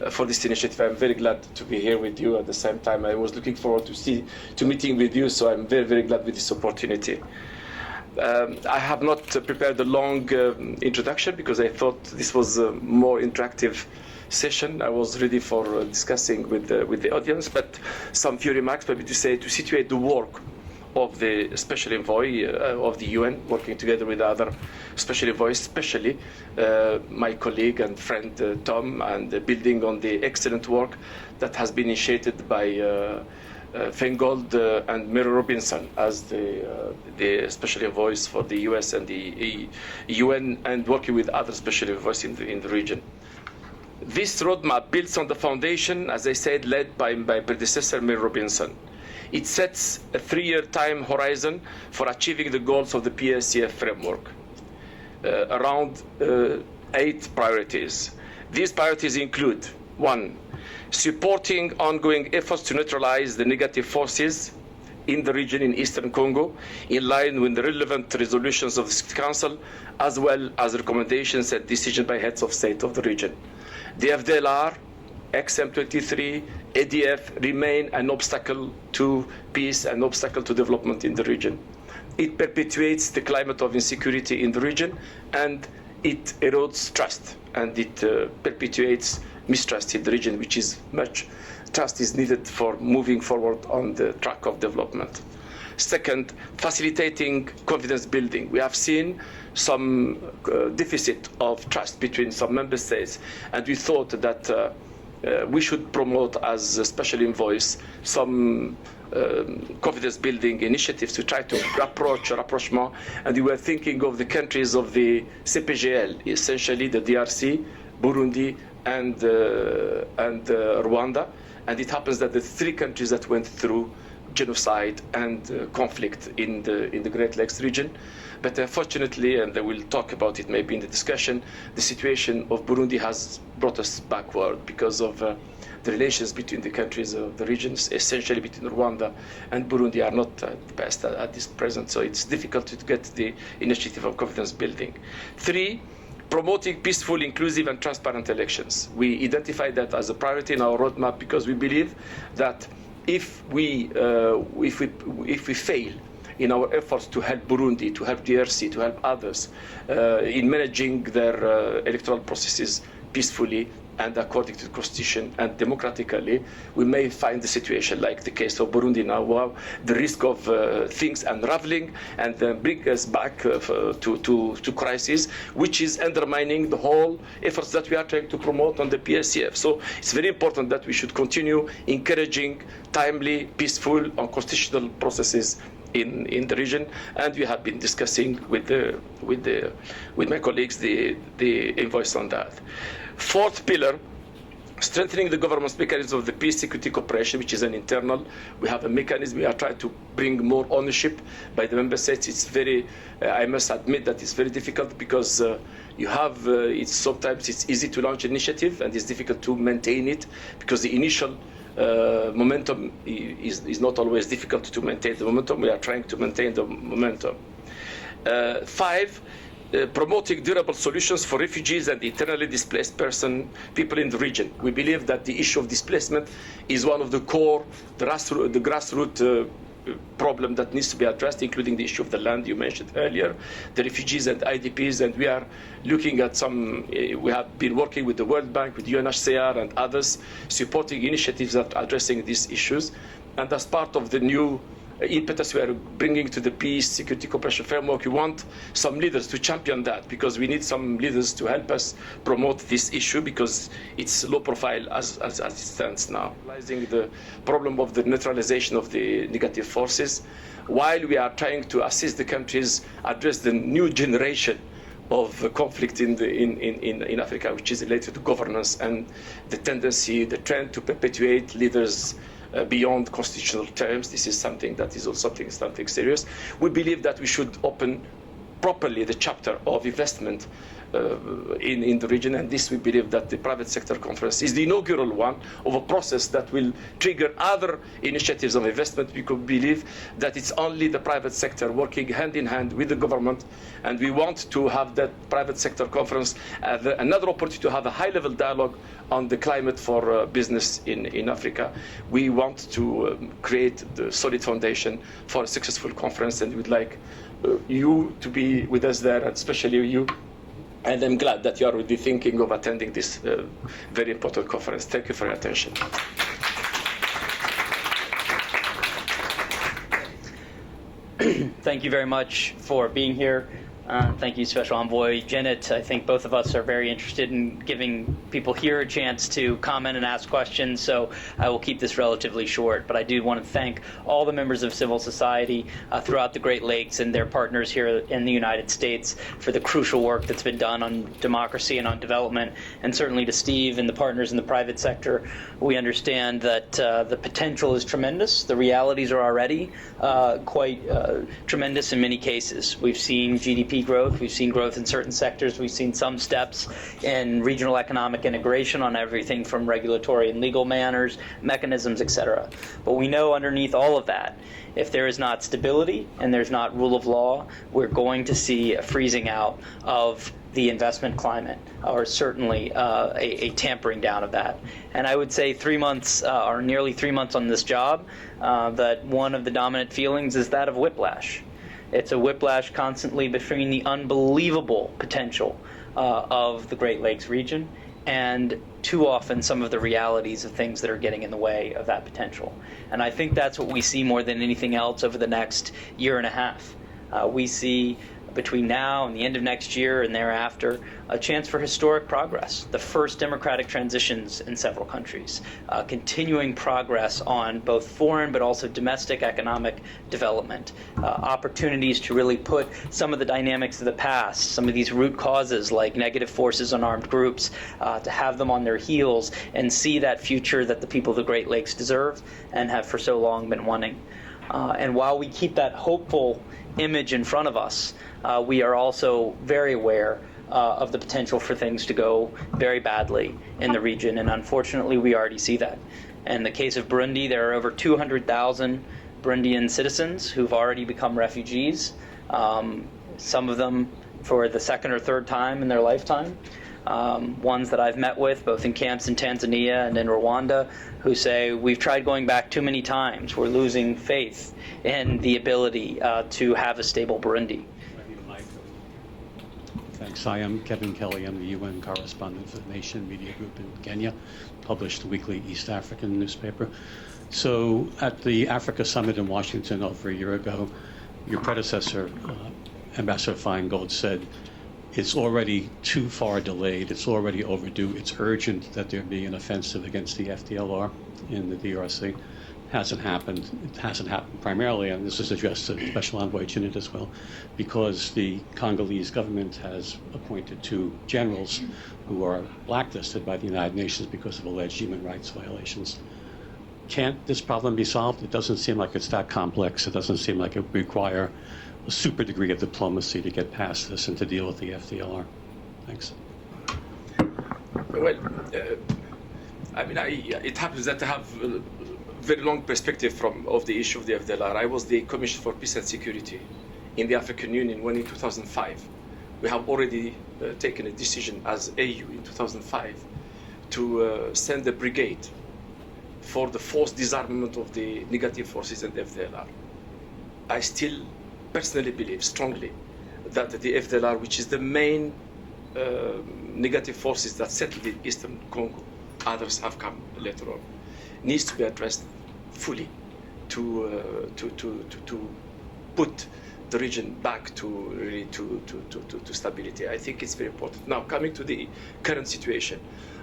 for this initiative. I'm very glad to be here with you. At the same time, I was looking forward to meeting with you, so I'm very, very glad with this opportunity. I have not prepared a long introduction because I thought this was a more interactive session. I was ready for discussing with the audience, but some few remarks maybe to situate the work of the special envoy of the UN, working together with other special envoys, especially my colleague and friend Tom, and building on the excellent work that has been initiated by Feingold and Mary Robinson as the special envoys for the US and the UN, and working with other special envoys in the region. This roadmap builds on the foundation, as I said, led by my predecessor, Mary Robinson. It sets a 3-year time horizon for achieving the goals of the PSCF framework, around 8 priorities. These priorities include: 1, supporting ongoing efforts to neutralize the negative forces in the region in Eastern Congo, in line with the relevant resolutions of the Security Council, as well as recommendations and decisions by heads of state of the region. The FDLR, XM23, ADF remain an obstacle to peace, an obstacle to development in the region. It perpetuates the climate of insecurity in the region, and it erodes trust, and it perpetuates mistrust in the region, which is much trust is needed for moving forward on the track of development. Second, facilitating confidence building. We have seen some deficit of trust between some member states, and we thought that we should promote, as a special envoys, some confidence building initiatives to try to rapprochement, and we were thinking of the countries of the CPGL, essentially the DRC, Burundi, and Rwanda. And it happens that the 3 countries that went through genocide and conflict in the Great Lakes region. But unfortunately, and I will talk about it maybe in the discussion, the situation of Burundi has brought us backward because of the relations between the countries of the regions, essentially between Rwanda and Burundi, are not the best at this present. So it's difficult to get the initiative of confidence building. 3, promoting peaceful, inclusive, and transparent elections. We identify that as a priority in our roadmap because we believe that if we fail in our efforts to help Burundi, to help DRC, to help others in managing their electoral processes peacefully and according to the Constitution and democratically, we may find the situation like the case of Burundi now, where the risk of things unraveling and bring us back to crisis, which is undermining the whole efforts that we are trying to promote on the PSCF. So it's very important that we should continue encouraging timely, peaceful, and constitutional processes in the region, and we have been discussing with my colleagues the invoice on that. 4th pillar, strengthening the governance mechanism of the peace security cooperation, which is an internal. We have a mechanism. We are trying to bring more ownership by the member states. It's very, I must admit that it's very difficult because you have, sometimes it's easy to launch an initiative and it's difficult to maintain it because the initial momentum is not always difficult to maintain the momentum. We are trying to maintain the momentum. 5, promoting durable solutions for refugees and internally displaced people in the region. We believe that the issue of displacement is one of the core, the grassroots problem that needs to be addressed, including the issue of the land you mentioned earlier, the refugees and IDPs, and we are looking at we have been working with the World Bank, with UNHCR and others, supporting initiatives that are addressing these issues. And as part of the new impetus we are bringing to the peace security cooperation framework, we want some leaders to champion that, because we need some leaders to help us promote this issue because it's low profile as it stands now. Realizing the problem of the neutralization of the negative forces, while we are trying to assist the countries address the new generation of conflict in Africa, which is related to governance and the tendency, the trend to perpetuate leaders beyond constitutional terms. This is something that is also something serious. We believe that we should open properly the chapter of investment in the region, and this we believe that the private sector conference is the inaugural one of a process that will trigger other initiatives of investment. We could believe that it's only the private sector working hand in hand with the government, and we want to have that private sector conference another opportunity to have a high-level dialogue on the climate for business in Africa. We want to create the solid foundation for a successful conference, and we'd like you to be with us there, and especially you. And I'm glad that you are already thinking of attending this very important conference. Thank you for your attention. Thank you very much for being here. Thank you, Special Envoy Janet. I think both of us are very interested in giving people here a chance to comment and ask questions, so I will keep this relatively short. But I do want to thank all the members of civil society throughout the Great Lakes and their partners here in the United States for the crucial work that's been done on democracy and on development, and certainly to Steve and the partners in the private sector. We understand that the potential is tremendous. The realities are already quite tremendous in many cases. We've seen GDP growth, we've seen growth in certain sectors, we've seen some steps in regional economic integration on everything from regulatory and legal manners, mechanisms, etc. But we know underneath all of that, if there is not stability and there's not rule of law, we're going to see a freezing out of the investment climate, or certainly a tampering down of that. And I would say 3 months, or nearly 3 months on this job, that one of the dominant feelings is that of whiplash. It's a whiplash constantly between the unbelievable potential of the Great Lakes region and too often some of the realities of things that are getting in the way of that potential. And I think that's what we see more than anything else over the next year and a half. We see between now and the end of next year and thereafter a chance for historic progress, the first democratic transitions in several countries, continuing progress on both foreign but also domestic economic development, opportunities to really put some of the dynamics of the past, some of these root causes like negative forces on armed groups, to have them on their heels and see that future that the people of the Great Lakes deserve and have for so long been wanting. And while we keep that hopeful image in front of us, we are also very aware of the potential for things to go very badly in the region, and unfortunately we already see that. In the case of Burundi, there are over 200,000 Burundian citizens who've already become refugees, some of them for the second or third time in their lifetime. Ones that I've met with, both in camps in Tanzania and in Rwanda, who say, we've tried going back too many times. We're losing faith in the ability to have a stable Burundi. Thanks. I am Kevin Kelly. I'm the UN correspondent for the Nation Media Group in Kenya, published the weekly East African newspaper. So at the Africa Summit in Washington over a year ago, your predecessor, Ambassador Feingold, said, it's already too far delayed, it's already overdue, it's urgent that there be an offensive against the FDLR in the DRC. Hasn't happened. It hasn't happened primarily, and this is addressed to Special Envoy Janet as well, because the Congolese government has appointed 2 generals who are blacklisted by the United Nations because of alleged human rights violations. Can't this problem be solved? It doesn't seem like it's that complex. It doesn't seem like it would require a super degree of diplomacy to get past this and to deal with the FDLR. Thanks. Well, it happens that I have very long perspective of the issue of the FDLR. I was the Commissioner for Peace and Security in the African Union when in 2005. We have already taken a decision as AU in 2005 to send a brigade for the forced disarmament of the negative forces in the FDLR. I still personally believe strongly that the FDLR, which is the main negative forces that settled in Eastern Congo, others have come later on, needs to be addressed fully to put the region back to stability. I think it's very important. Now, coming to the current situation,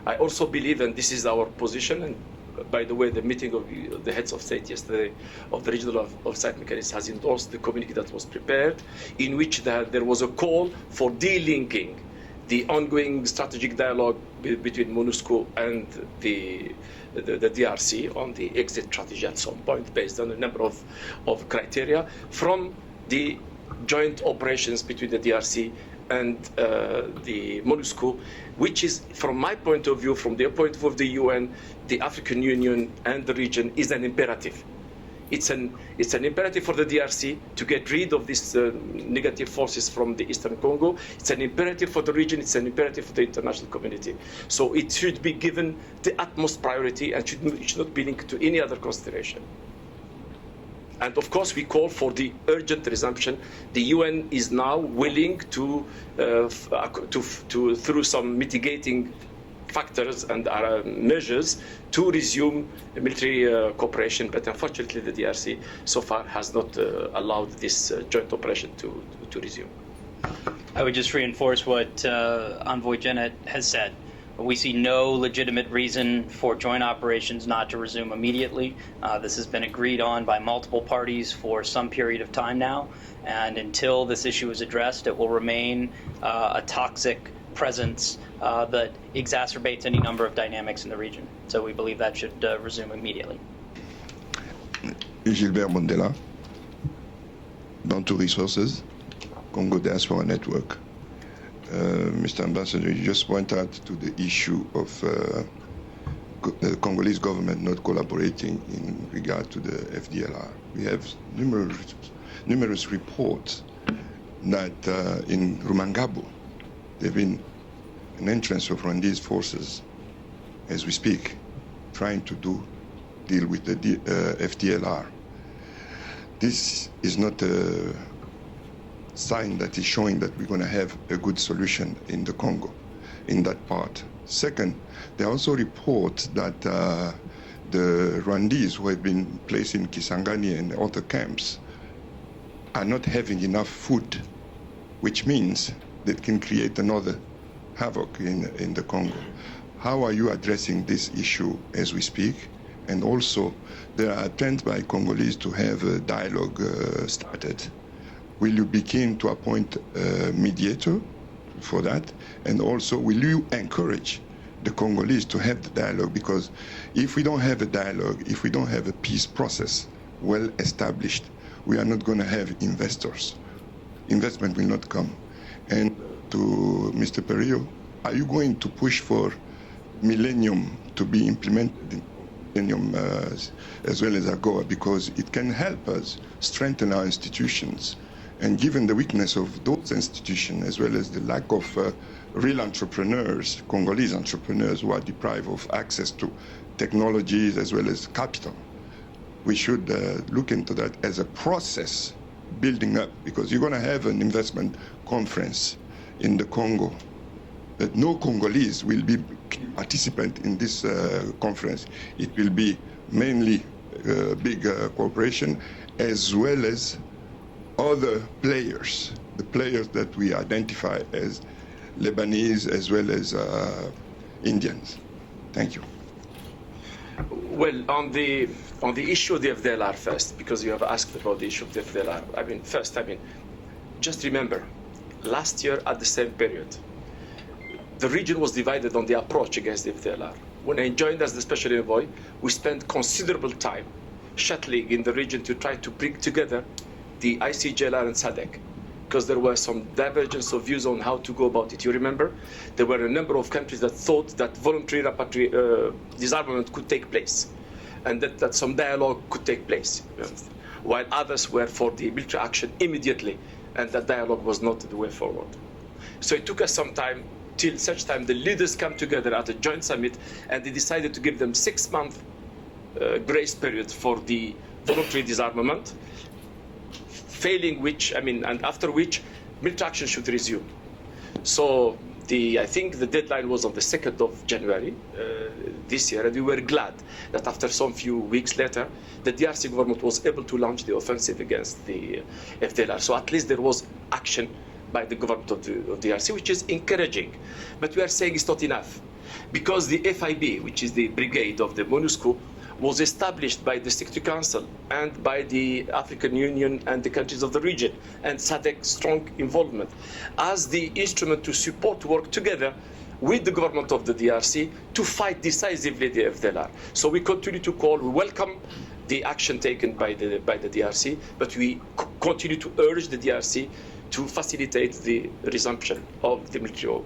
I also believe, and this is our position, and by the way, the meeting of the heads of state yesterday of the regional oversight mechanism has endorsed the communique that was prepared, in which there was a call for delinking the ongoing strategic dialogue between MONUSCO and the DRC on the exit strategy at some point, based on a number of criteria, from the joint operations between the DRC and the MONUSCO, which is, from my point of view, from the point of view of the UN, the African Union and the region, is an imperative. It's an imperative for the DRC to get rid of these negative forces from the Eastern Congo. It's an imperative for the region. It's an imperative for the international community. So it should be given the utmost priority and should not be linked to any other consideration. And of course, we call for the urgent resumption. The UN is now willing to through some mitigating factors and measures, to resume military cooperation. But unfortunately, the DRC so far has not allowed this joint operation to resume. I would just reinforce what Envoy Janet has said. We see no legitimate reason for joint operations not to resume immediately. This has been agreed on by multiple parties for some period of time now, and until this issue is addressed, it will remain a toxic presence that exacerbates any number of dynamics in the region. So we believe that should resume immediately. Gilbert Mondela, Bantu Resources, Congo Diaspora Network. Mr. Ambassador, you just pointed to the issue of the Congolese government not collaborating in regard to the FDLR. We have numerous reports that in Rumangabo, there have been an entrance of Rwandese forces, as we speak, trying to deal with the FDLR. This is not a sign that is showing that we're going to have a good solution in the Congo, in that part. Second, there are also reports that the Rwandese who have been placed in Kisangani and other camps are not having enough food, which means that can create another havoc in the Congo. How are you addressing this issue as we speak? And also, there are attempts by Congolese to have a dialogue started. Will you be keen to appoint a mediator for that? And also, will you encourage the Congolese to have the dialogue? Because if we don't have a dialogue, if we don't have a peace process well established, we are not going to have investors. Investment will not come. And to Mr. Perillo, are you going to push for Millennium to be implemented in Millennium as well as AGOA? Because it can help us strengthen our institutions. And given the weakness of those institutions, as well as the lack of real entrepreneurs, Congolese entrepreneurs who are deprived of access to technologies as well as capital, we should look into that as a process building up, because you're going to have an investment conference in the Congo. But no Congolese will be participant in this conference. It will be mainly big corporation as well as other players, the players that we identify as Lebanese as well as Indians. Thank you. Well, on the issue of the FDLR first, because you have asked about the issue of the FDLR. Just remember, last year at the same period, the region was divided on the approach against the FDLR. When I joined as the special envoy, we spent considerable time shuttling in the region to try to bring together the ICJLR and SADC, because there was some divergence of views on how to go about it. You remember, there were a number of countries that thought that voluntary disarmament could take place, and that some dialogue could take place, while others were for the military action immediately, and that dialogue was not the way forward. So it took us some time, till such time the leaders come together at a joint summit, and they decided to give them 6-month grace period for the voluntary disarmament, failing which, and after which, military action should resume. So I think the deadline was on the 2nd of January this year, and we were glad that after some few weeks later, the DRC government was able to launch the offensive against the FDLR. So at least there was action by the government of the DRC, which is encouraging. But we are saying it's not enough, because the FIB, which is the brigade of the MONUSCO, was established by the Security Council and by the African Union and the countries of the region, and SADC strong involvement as the instrument to support work together with the government of the DRC to fight decisively the FDLR. So we continue to call, we welcome the action taken by the DRC, but we continue to urge the DRC to facilitate the resumption of the military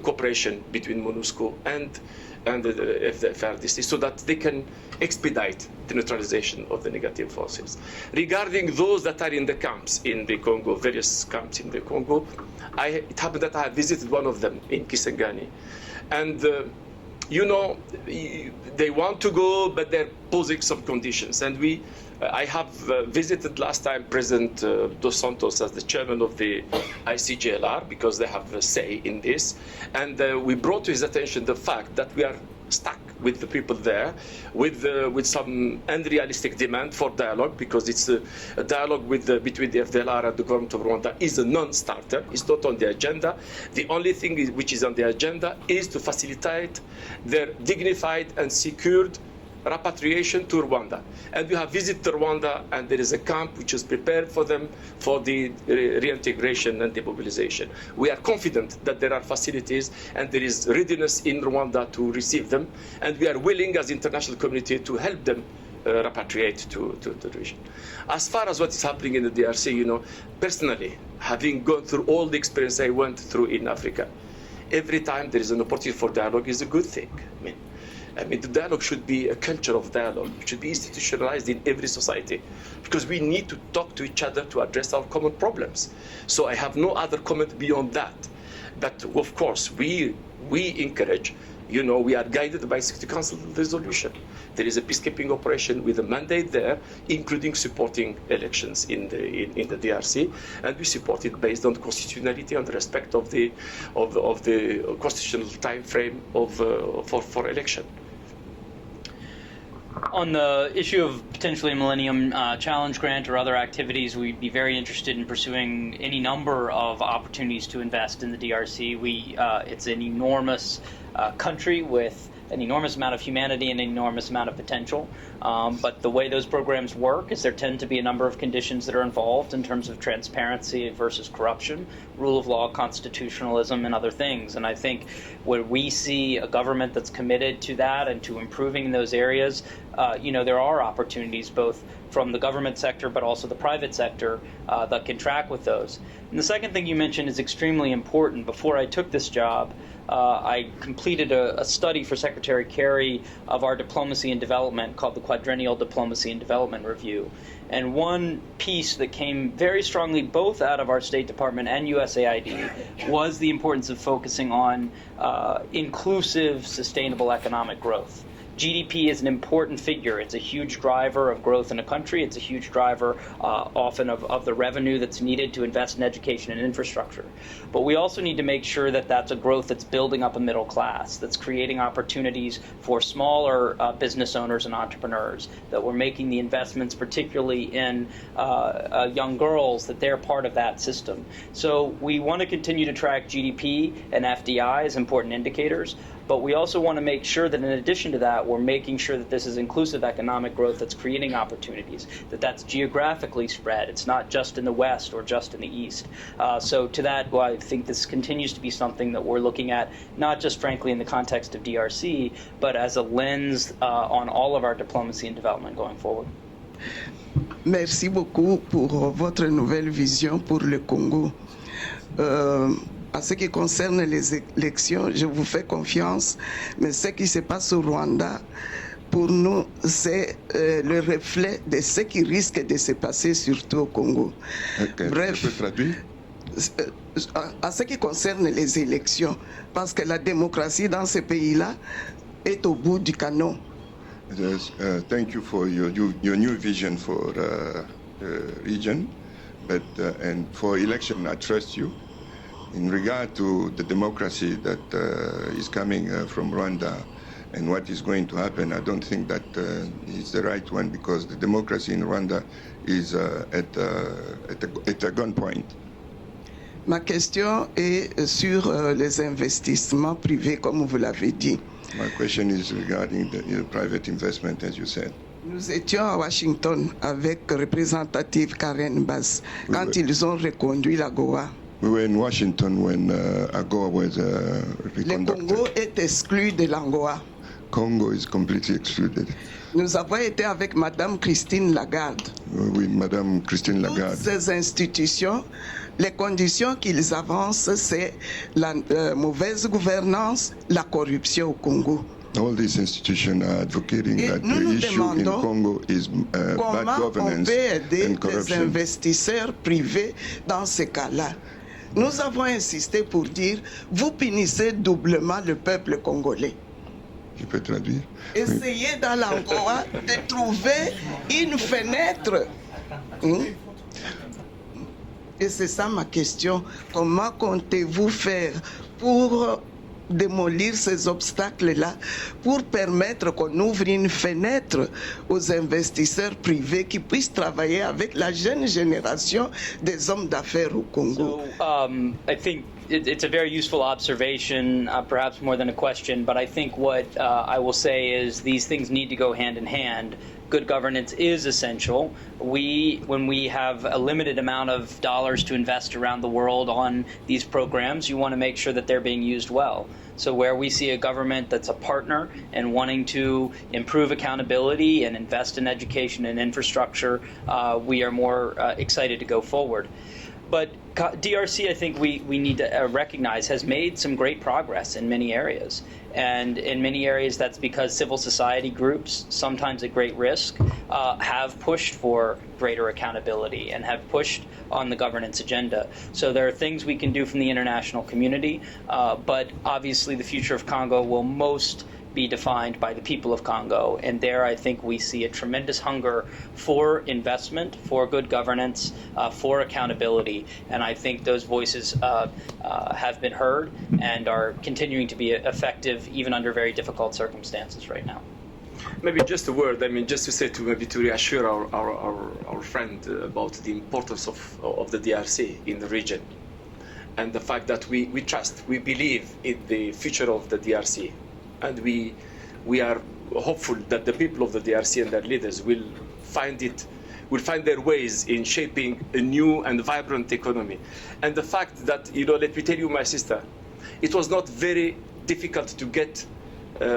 cooperation between MONUSCO and the FARDC, so that they can expedite the neutralization of the negative forces. Regarding those that are in the camps in the Congo, various camps in the Congo, it happened that I visited one of them in Kisangani. And they want to go, but they're posing some conditions. And I have visited last time President Dos Santos as the chairman of the ICJLR, because they have a say in this. And we brought to his attention the fact that we are stuck with the people there, with some unrealistic demand for dialogue, because it's a dialogue between the FDLR and the government of Rwanda is a non-starter. It's not on the agenda. The only thing which is on the agenda is to facilitate their dignified and secured repatriation to Rwanda. And we have visited Rwanda, and there is a camp which is prepared for them for the reintegration and demobilization. We are confident that there are facilities and there is readiness in Rwanda to receive them, and we are willing as international community to help them repatriate to the region. As far as what is happening in the DRC, personally, having gone through all the experience I went through in Africa, every time there is an opportunity for dialogue is a good thing. I mean, the dialogue should be a culture of dialogue. It should be institutionalized in every society, because we need to talk to each other to address our common problems. So I have no other comment beyond that. But of course, we encourage, we are guided by Security Council resolution. There is a peacekeeping operation with a mandate there, including supporting elections in the DRC, and we support it based on constitutionality and respect of the constitutional time frame for election. On the issue of potentially a Millennium Challenge grant or other activities, we'd be very interested in pursuing any number of opportunities to invest in the DRC. It's an enormous country with an enormous amount of humanity and an enormous amount of potential. But the way those programs work is there tend to be a number of conditions that are involved in terms of transparency versus corruption, rule of law, constitutionalism, and other things. And I think when we see a government that's committed to that and to improving in those areas, there are opportunities both from the government sector but also the private sector that can track with those. And the second thing you mentioned is extremely important. Before I took this job, I completed a study for Secretary Kerry of our diplomacy and development called the Quadrennial Diplomacy and Development Review. And one piece that came very strongly both out of our State Department and USAID was the importance of focusing on inclusive, sustainable economic growth. GDP is an important figure. It's a huge driver of growth in a country. It's a huge driver often of the revenue that's needed to invest in education and infrastructure. But we also need to make sure that that's a growth that's building up a middle class, that's creating opportunities for smaller business owners and entrepreneurs, that we're making the investments, particularly in young girls, that they're part of that system. So we want to continue to track GDP and FDI as important indicators, but we also want to make sure that in addition to that, we're making sure that this is inclusive economic growth that's creating opportunities, that's geographically spread. It's not just in the West or just in the East. So to that, well, I think this continues to be something that we're looking at, not just frankly in the context of DRC, but as a lens on all of our diplomacy and development going forward. Merci beaucoup pour votre nouvelle vision pour le Congo. En ce qui concerne les élections, je vous fais confiance, mais ce qui se passe au Rwanda, pour nous, c'est le reflet de ce qui risque de se passer surtout au Congo. Bref, en ce qui concerne les élections, parce que la démocratie dans ce pays-là est au bout du canon. Thank you for your new vision for region, but and for election, I trust you. In regard to the democracy that is coming from Rwanda and what is going to happen, I don't think that is the right one, because the democracy in Rwanda is at a gunpoint. Ma question est sur les investissements privés, comme vous l'avez dit. My question is regarding the private investment, as you said. Nous étions à Washington avec représentative Karen Bass quand ils ont reconduit la Goa. We were in Washington when AGOA was reconducted. Le Congo est exclu de l'AGOA. Congo is completely excluded. Nous avons été avec Madame Christine Lagarde. Oui, Madame Christine Lagarde. Toutes ces institutions, les conditions qu'ils avancent, c'est la mauvaise gouvernance, la corruption au Congo. All these institutions are advocating that the issue in Congo is bad governance and corruption. Comment on peut aider les investisseurs privés dans ces cas-là? Nous avons insisté pour dire, vous punissez doublement le peuple congolais. Je peux traduire. Essayez dans l'Angola de trouver une fenêtre. Et c'est ça ma question. Comment comptez-vous faire pour démolir ces obstacles-là pour permettre qu'on ouvre une fenêtre aux investisseurs privés qui puissent travailler avec la jeune génération des hommes d'affaires au Congo. I think it's a very useful observation, perhaps more than a question, but I think what I will say is these things need to go hand in hand. Good governance is essential. When we have a limited amount of dollars to invest around the world on these programs, you want to make sure that they're being used well. So where we see a government that's a partner and wanting to improve accountability and invest in education and infrastructure, we are more excited to go forward. But DRC, I think we need to recognize, has made some great progress in many areas. And in many areas, that's because civil society groups, sometimes at great risk, have pushed for greater accountability and have pushed on the governance agenda. So there are things we can do from the international community, but obviously the future of Congo will most be defined by the people of Congo. And there I think we see a tremendous hunger for investment, for good governance, for accountability. And I think those voices have been heard and are continuing to be effective even under very difficult circumstances right now. Maybe just a word, just to say to reassure our friend about the importance of the DRC in the region and the fact that we trust, we believe in the future of the DRC. And we are hopeful that the people of the DRC and their leaders will find their ways in shaping a new and vibrant economy. And the fact that, let me tell you, my sister, it was not very difficult to get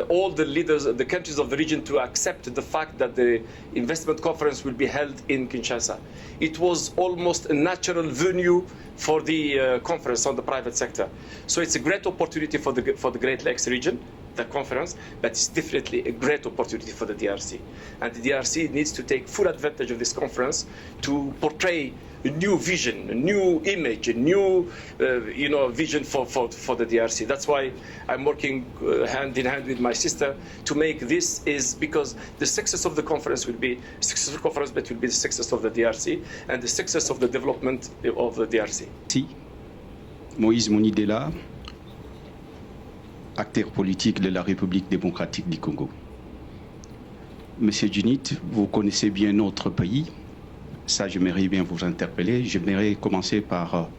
all the leaders of the countries of the region to accept the fact that the investment conference will be held in Kinshasa. It was almost a natural venue for the conference on the private sector. So it's a great opportunity for the Great Lakes region, the conference, but it's definitely a great opportunity for the DRC. And the DRC needs to take full advantage of this conference to portray a new vision, a new image, a new vision for the DRC. That's why I'm working hand in hand with my sister to make this, is because the success of the conference will be successful conference, but will be the success of the DRC and the success of the development of the DRC. Si, Moïse Monidela, acteur politique de la République démocratique du Congo. Monsieur Junit, vous connaissez bien notre pays. Ça, j'aimerais bien vous interpeller. J'aimerais commencer par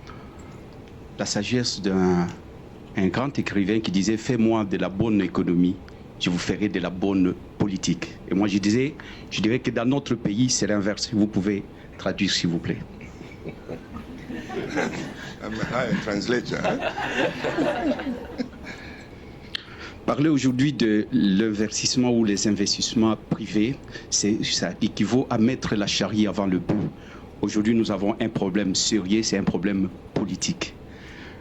la sagesse d'un grand écrivain qui disait « Fais-moi de la bonne économie, je vous ferai de la bonne politique ». Et moi, je dirais que dans notre pays, c'est l'inverse. Vous pouvez traduire, s'il vous plaît. Translator. Parler aujourd'hui de l'investissement ou les investissements privés, ça équivaut à mettre la charrue avant le bout. Aujourd'hui, nous avons un problème sérieux, c'est un problème politique.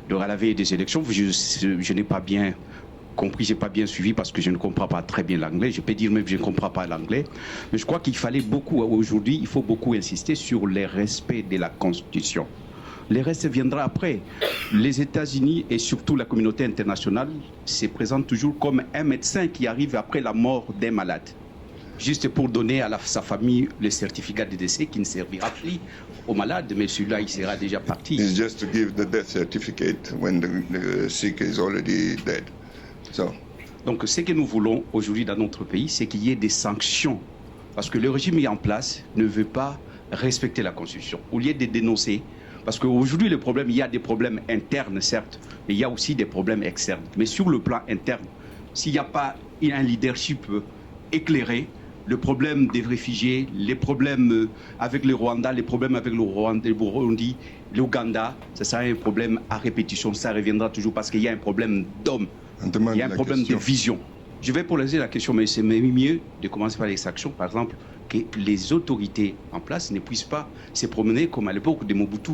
Donc, à la veille des élections, je n'ai pas bien compris, je n'ai pas bien suivi parce que je ne comprends pas très bien l'anglais. Je peux dire même que je ne comprends pas l'anglais. Mais je crois qu'il fallait beaucoup, aujourd'hui, il faut beaucoup insister sur le respect de la Constitution. Le reste viendra après. Les États-Unis et surtout la communauté internationale se présentent toujours comme un médecin qui arrive après la mort d'un malade, juste pour donner à sa famille le certificat de décès qui ne servira plus au malade, mais celui-là, il sera déjà parti. It's just to give the death certificate when the sick is already dead. So. Donc, ce que nous voulons aujourd'hui dans notre pays, c'est qu'il y ait des sanctions, parce que le régime mis en place ne veut pas respecter la Constitution. Au lieu de dénoncer, parce qu'aujourd'hui, le problème, il y a des problèmes internes, certes, mais il y a aussi des problèmes externes. Mais sur le plan interne, s'il n'y a pas un leadership éclairé, le problème des réfugiés, les problèmes avec le Rwanda, les problèmes avec le Burundi, l'Ouganda, ça sera un problème à répétition, ça reviendra toujours parce qu'il y a un problème d'homme, il y a un problème de vision. Je vais poser la question, mais c'est mieux de commencer par les sanctions, par exemple, que les autorités en place ne puissent pas se promener comme à l'époque de Mobutu.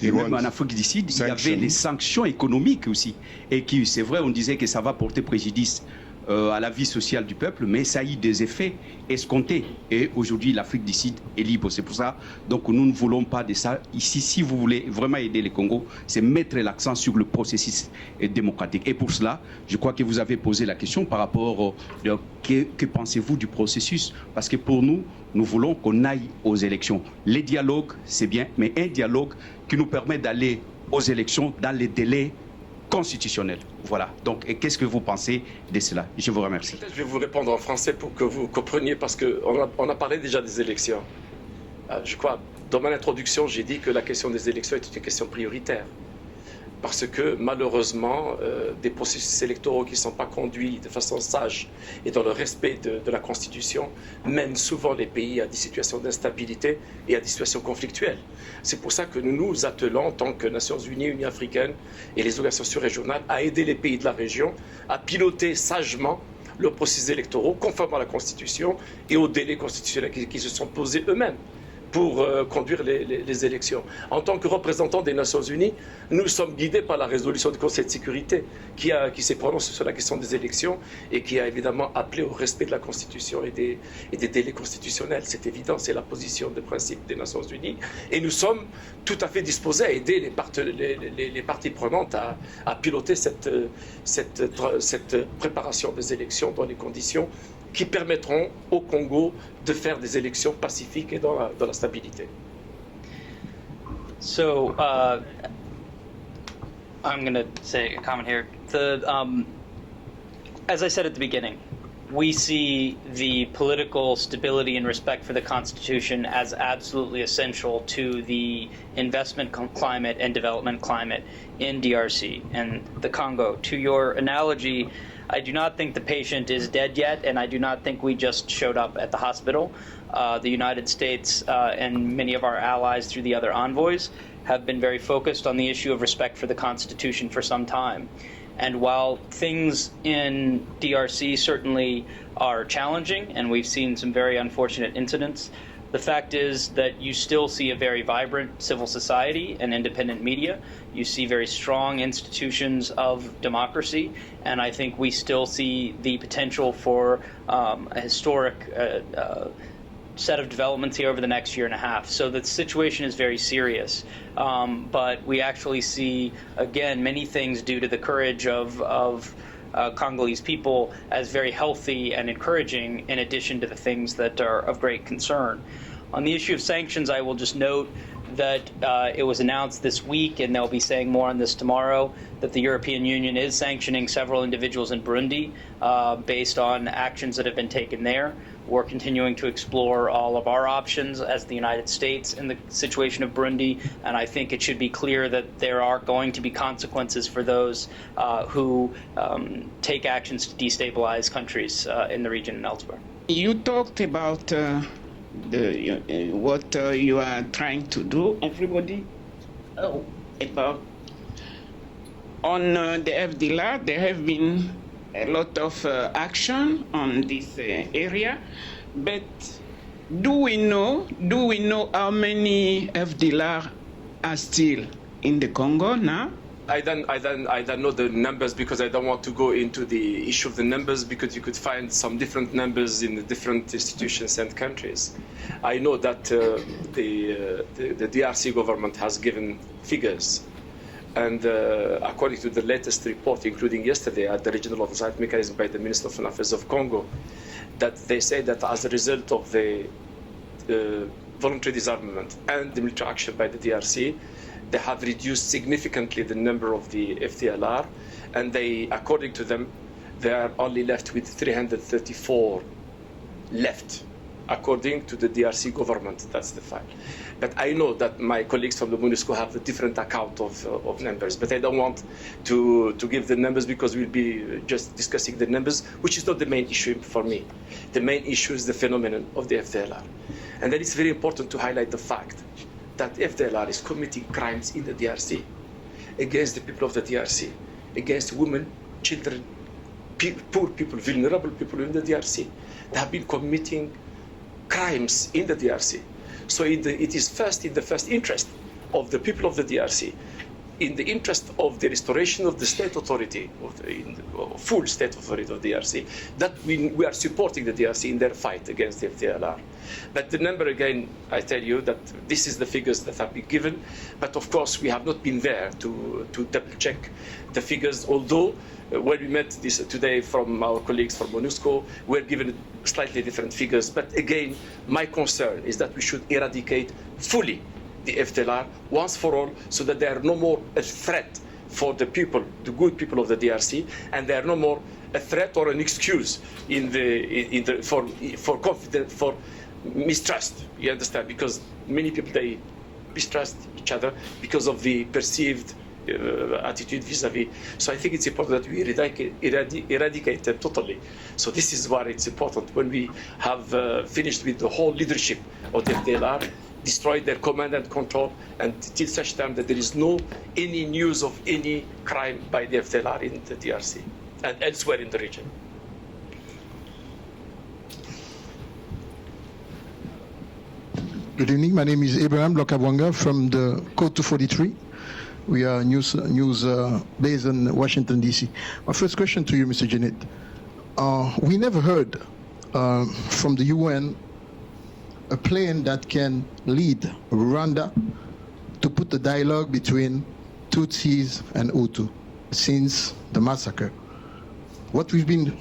Et même en Afrique du Sud, il y avait les sanctions économiques aussi. Et qui, c'est vrai, on disait que ça va porter préjudice à la vie sociale du peuple, mais ça a eu des effets escomptés. Et aujourd'hui, l'Afrique du Sud est libre. C'est pour ça, donc nous ne voulons pas de ça. Ici, si vous voulez vraiment aider le Congo, c'est mettre l'accent sur le processus démocratique. Et pour cela, je crois que vous avez posé la question par rapport à que pensez-vous du processus? Parce que pour nous, nous voulons qu'on aille aux élections. Les dialogues, c'est bien, mais un dialogue qui nous permet d'aller aux élections dans les délais constitutionnel. Voilà. Donc, qu'est-ce que vous pensez de cela? Je vous remercie. Je vais vous répondre en français pour que vous compreniez, parce qu'on a parlé déjà des élections. Je crois, dans mon introduction, j'ai dit que la question des élections est une question prioritaire. Parce que malheureusement, des processus électoraux qui ne sont pas conduits de façon sage et dans le respect de la Constitution mènent souvent les pays à des situations d'instabilité et à des situations conflictuelles. C'est pour ça que nous nous attelons, en tant que Nations Unies, Union africaine et les organisations régionales, à aider les pays de la région à piloter sagement leurs processus électoraux conformément à la Constitution et aux délais constitutionnels qui se sont posés eux-mêmes pour conduire les élections. En tant que représentants des Nations Unies, nous sommes guidés par la résolution du Conseil de sécurité qui s'est prononcée sur la question des élections et qui a évidemment appelé au respect de la Constitution et des délais constitutionnels. C'est évident, c'est la position de principe des Nations Unies. Et nous sommes tout à fait disposés à aider les parties prenantes à piloter cette préparation des élections dans les conditions qui permettront au Congo de faire des élections pacifiques et dans la stabilité. So, I'm going to say a comment here. As I said at the beginning, we see the political stability and respect for the Constitution as absolutely essential to the investment climate and development climate in DRC and the Congo. To your analogy, I do not think the patient is dead yet, and I do not think we just showed up at the hospital. The United States and many of our allies through the other envoys have been very focused on the issue of respect for the Constitution for some time. And while things in DRC certainly are challenging, and we've seen some very unfortunate incidents, the fact is that you still see a very vibrant civil society and independent media. You see very strong institutions of democracy, and I think we still see the potential for a historic set of developments here over the next year and a half. So the situation is very serious, but we actually see, again, many things due to the courage of Congolese people as very healthy and encouraging, in addition to the things that are of great concern. On the issue of sanctions, I will just note that it was announced this week, and they'll be saying more on this tomorrow, that the European Union is sanctioning several individuals in Burundi based on actions that have been taken there. We're continuing to explore all of our options as the United States in the situation of Burundi, and I think it should be clear that there are going to be consequences for those who take actions to destabilize countries in the region and elsewhere. You talked about what you are trying to do, everybody. About on the FDLR, there have been a lot of action on this area, but do we know how many FDLR are still in the Congo now? I don't know the numbers, because I don't want to go into the issue of the numbers, because you could find some different numbers in the different institutions and countries. I know that the DRC government has given figures, and according to the latest report, including yesterday at the Regional Oversight Mechanism by the Minister of Foreign Affairs of Congo, that they say that as a result of the voluntary disarmament and the military action by the DRC, they have reduced significantly the number of the FDLR, and they, according to them, they are only left with 334 left, according to the DRC government. That's the fact. But I know that my colleagues from the MONUSCO have a different account of numbers, but I don't want to give the numbers, because we'll be just discussing the numbers, which is not the main issue for me. The main issue is the phenomenon of the FDLR. And then it's very important to highlight the fact that FDLR is committing crimes in the DRC against the people of the DRC, against women, children, poor people, vulnerable people in the DRC. They have been committing crimes in the DRC. So it is first in the first interest of the people of the DRC, in the interest of the restoration of the state authority, full state authority of the DRC, that we are supporting the DRC in their fight against the FDLR. But the number, again, I tell you that this is the figures that have been given, but of course we have not been there to double check the figures, although when we met this today from our colleagues from MONUSCO, we're given slightly different figures. But again, my concern is that we should eradicate fully the FDLR once for all, so that they are no more a threat for the people, the good people of the DRC, and they are no more a threat or an excuse for mistrust. You understand? Because many people, they mistrust each other because of the perceived attitude vis-a-vis. So I think it's important that we eradicate them totally. So this is why it's important when we have finished with the whole leadership of the FDLR, destroyed their command and control, and till such time that there is no any news of any crime by the FDLR in the DRC and elsewhere in the region. Good evening. My name is Abraham Lokabwanga from the Code 243. We are news based in Washington, D.C. My first question to you, Mr. Janet. We never heard from the UN a plan that can lead Rwanda to put the dialogue between Tutsis and Hutu since the massacre. What we've been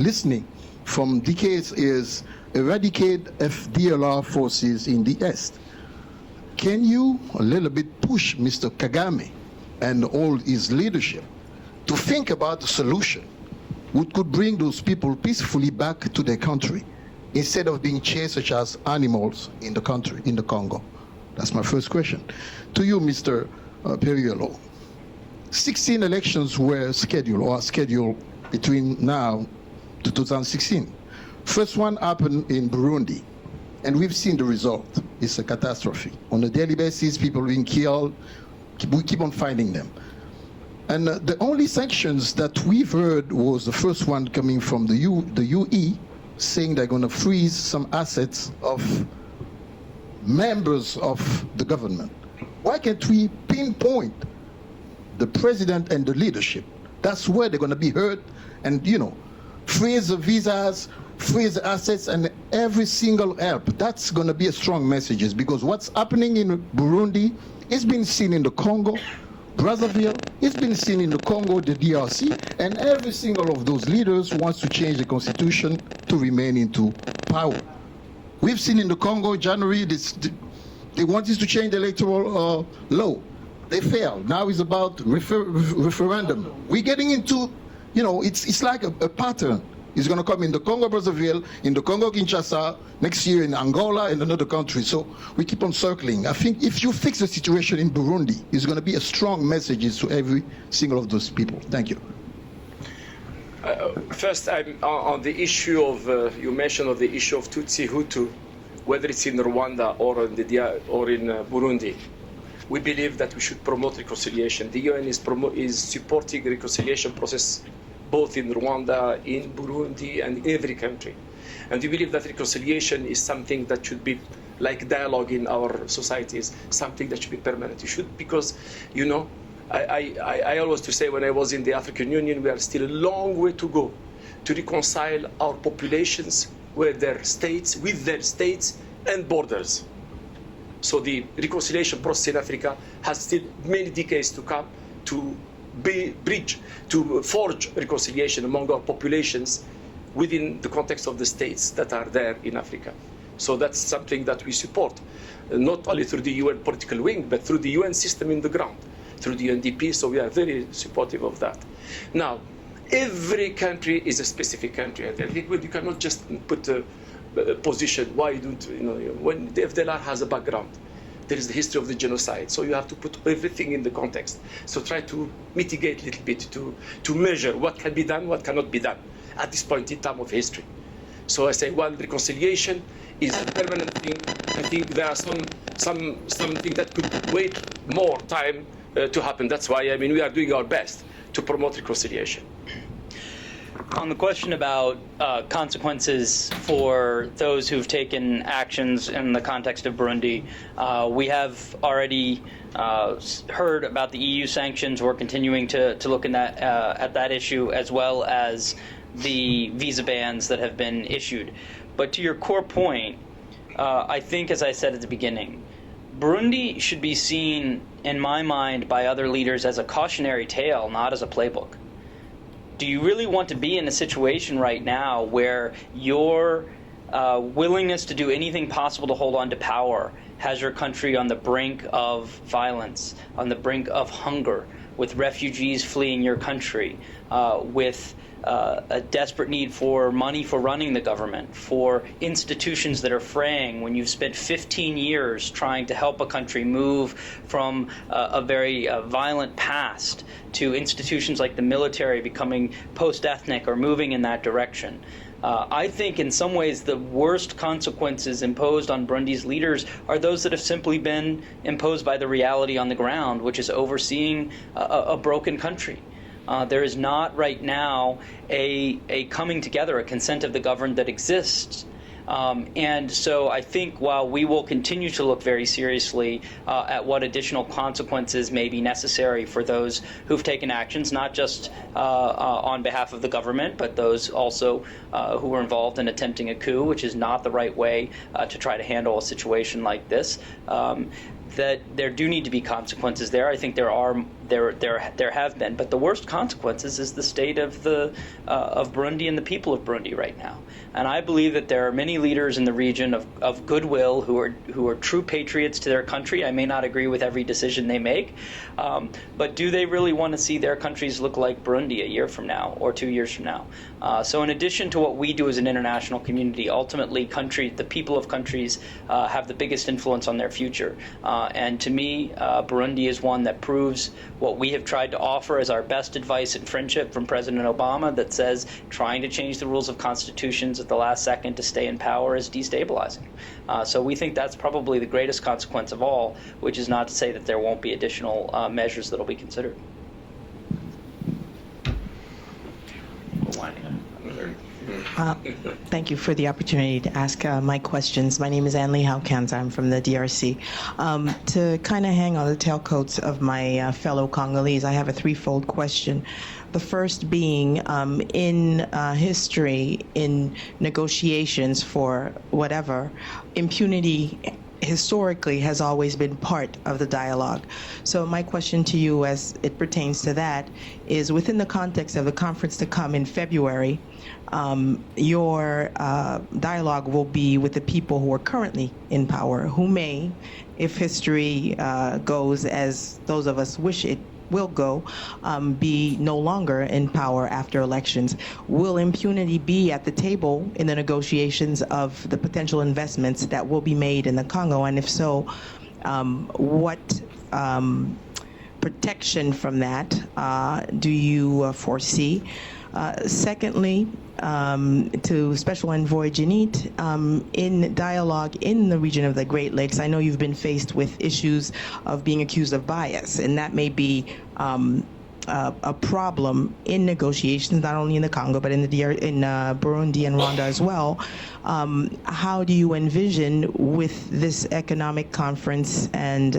listening from decades is eradicate FDLR forces in the East. Can you a little bit push Mr. Kagame and all his leadership to think about a solution which could bring those people peacefully back to their country instead of being chased such as animals in the country, in the Congo? That's my first question. To you, Mr. Periolo, 16 elections were scheduled or are scheduled between now to 2016. First one happened in Burundi, and we've seen the result. It's a catastrophe. On a daily basis, people being killed, we keep on finding them. And the only sanctions that we've heard was the first one coming from the UE, saying they're going to freeze some assets of members of the government. Why can't we pinpoint the president and the leadership? That's where they're going to be heard, and, you know, freeze the visas, freeze the assets, and every single help. That's going to be a strong message, because what's happening in Burundi is being seen in the Congo, Brazzaville, it's been seen in the Congo, the DRC, and every single of those leaders wants to change the constitution to remain into power. We've seen in the Congo, January, they wanted to change the electoral law. They failed. Now it's about referendum. We're getting into, you know, it's like a pattern. It's going to come in the Congo Brazzaville, in the Congo Kinshasa, next year in Angola and another country. So we keep on circling. I think if you fix the situation in Burundi, it's going to be a strong message to every single of those people. Thank you. First, I'm on the issue of, you mentioned of the issue of Tutsi Hutu, whether it's in Rwanda or in Burundi. We believe that we should promote reconciliation. The UN is supporting the reconciliation process both in Rwanda, in Burundi, and in every country. And we believe that reconciliation is something that should be like dialogue in our societies, something that should be permanent. You should, because, you know, I always to say when I was in the African Union, we are still a long way to go to reconcile our populations with their states and borders. So the reconciliation process in Africa has still many decades to come to forge reconciliation among our populations within the context of the states that are there in Africa. So that's something that we support, not only through the UN political wing, but through the UN system in the ground, through the UNDP. So we are very supportive of that. Now, every country is a specific country. I think you cannot just put a position. Why don't, you know, when the FDLR has a background, there is the history of the genocide. So you have to put everything in the context. So try to mitigate a little bit, to measure what can be done, what cannot be done at this point in time of history. So I say, while reconciliation is a permanent thing, I think there are something that could wait more time to happen. That's why, I mean, we are doing our best to promote reconciliation. On the question about consequences for those who've taken actions in the context of Burundi, we have already heard about the EU sanctions. We're continuing to look in that, at that issue, as well as the visa bans that have been issued. But to your core point, I think, as I said at the beginning, Burundi should be seen, in my mind, by other leaders as a cautionary tale, not as a playbook. Do you really want to be in a situation right now where your willingness to do anything possible to hold on to power has your country on the brink of violence, on the brink of hunger, with refugees fleeing your country, with a desperate need for money for running the government, for institutions that are fraying when you've spent 15 years trying to help a country move from a very violent past to institutions like the military becoming post-ethnic or moving in that direction. I think in some ways the worst consequences imposed on Burundi's leaders are those that have simply been imposed by the reality on the ground, which is overseeing a broken country. There is not right now a coming together, a consent of the governed that exists. And so I think while we will continue to look very seriously at what additional consequences may be necessary for those who've taken actions, not just on behalf of the government, but those also who were involved in attempting a coup, which is not the right way to try to handle a situation like this, that there do need to be consequences there. I think there have been, but the worst consequences is the state of Burundi and the people of Burundi right now. And I believe that there are many leaders in the region of goodwill who are true patriots to their country. I may not agree with every decision they make, but do they really want to see their countries look like Burundi a year from now or 2 years from now? So in addition to what we do as an international community, ultimately the people of countries have the biggest influence on their future. And to me, Burundi is one that proves what we have tried to offer as our best advice and friendship from President Obama, that says trying to change the rules of constitutions at the last second to stay in power is destabilizing. So we think that's probably the greatest consequence of all, which is not to say that there won't be additional measures that will be considered. Thank you for the opportunity to ask my questions. My name is Anli Haukanza. I'm from the DRC. To kind of hang on the tailcoats of my fellow Congolese, I have a threefold question. The first being, in history, in negotiations for whatever, impunity historically has always been part of the dialogue. So my question to you as it pertains to that is, within the context of the conference to come in February, your dialogue will be with the people who are currently in power, who may, if history goes as those of us wish it will go, be no longer in power after elections. Will impunity be at the table in the negotiations of the potential investments that will be made in the Congo? And if so, what protection from that do you foresee? Secondly, to Special Envoy Janit, in dialogue in the region of the Great Lakes, I know you've been faced with issues of being accused of bias, and that may be a problem in negotiations, not only in the Congo, but in Burundi and Rwanda as well. How do you envision, with this economic conference and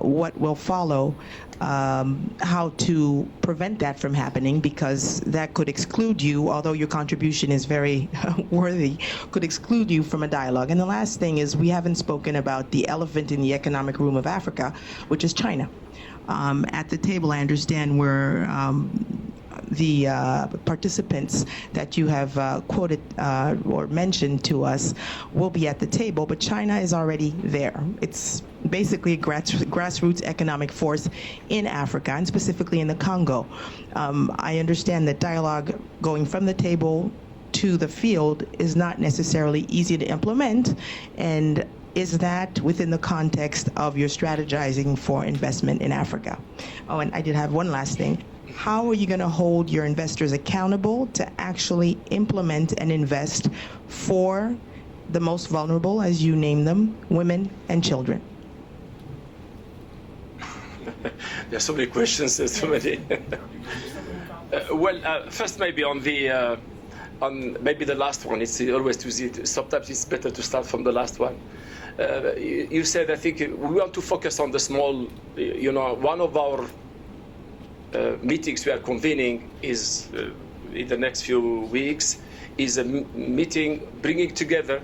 what will follow, how to prevent that from happening, because that could exclude you, although your contribution is very worthy, could exclude you from a dialogue. And the last thing is, we haven't spoken about the elephant in the economic room of Africa, which is China. At the table, I understand we're the participants that you have quoted or mentioned to us will be at the table, but China is already there. It's basically a grassroots economic force in Africa, and specifically in the Congo. I understand that dialogue going from the table to the field is not necessarily easy to implement, and is that within the context of your strategizing for investment in Africa? Oh, and I did have one last thing. How are you going to hold your investors accountable to actually implement and invest for the most vulnerable, as you name them, women and children? There are so many questions, there's so many. First maybe on maybe the last one. It's always too easy. Sometimes it's better to start from the last one. You said, I think, we want to focus on the small, one of our meetings we are convening is in the next few weeks is a meeting bringing together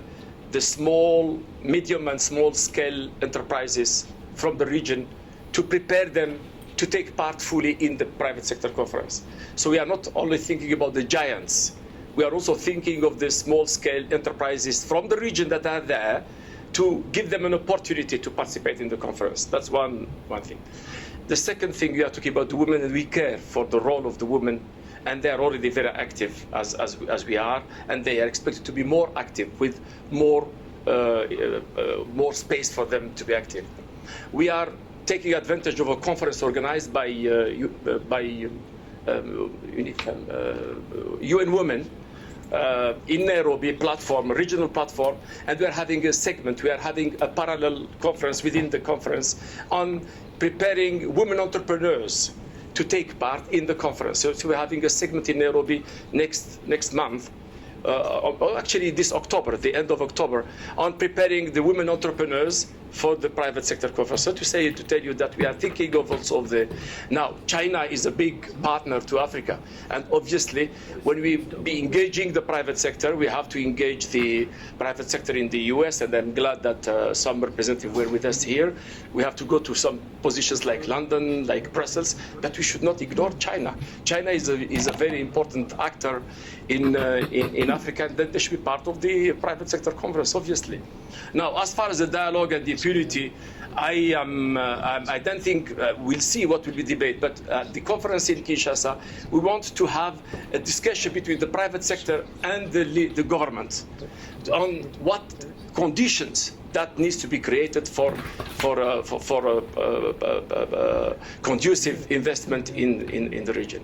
the small, medium and small scale enterprises from the region to prepare them to take part fully in the private sector conference. So we are not only thinking about the giants, we are also thinking of the small scale enterprises from the region that are there to give them an opportunity to participate in the conference. That's one thing. The second thing, we are talking about the women, and we care for the role of the women, and they are already very active as we are, and they are expected to be more active with more space for them to be active. We are taking advantage of a conference organized by UN Women in Nairobi, platform, a regional platform, and we are having a segment, we are having a parallel conference within the conference on preparing women entrepreneurs to take part in the conference. So we're having a segment in Nairobi next month, actually this October, the end of October, on preparing the women entrepreneurs for the private sector conference. So to tell you that we are thinking of also now China is a big partner to Africa, and obviously when we be engaging the private sector, we have to engage the private sector in the US, and I'm glad that some representatives were with us here. We have to go to some positions like London, like Brussels, but we should not ignore China. China is a very important actor in Africa, and that they should be part of the private sector conference, obviously. Now, as far as the dialogue and the impunity, I don't think we'll see what will be debate, but at the conference in Kinshasa, we want to have a discussion between the private sector and the government on what conditions that needs to be created for conducive investment in the region.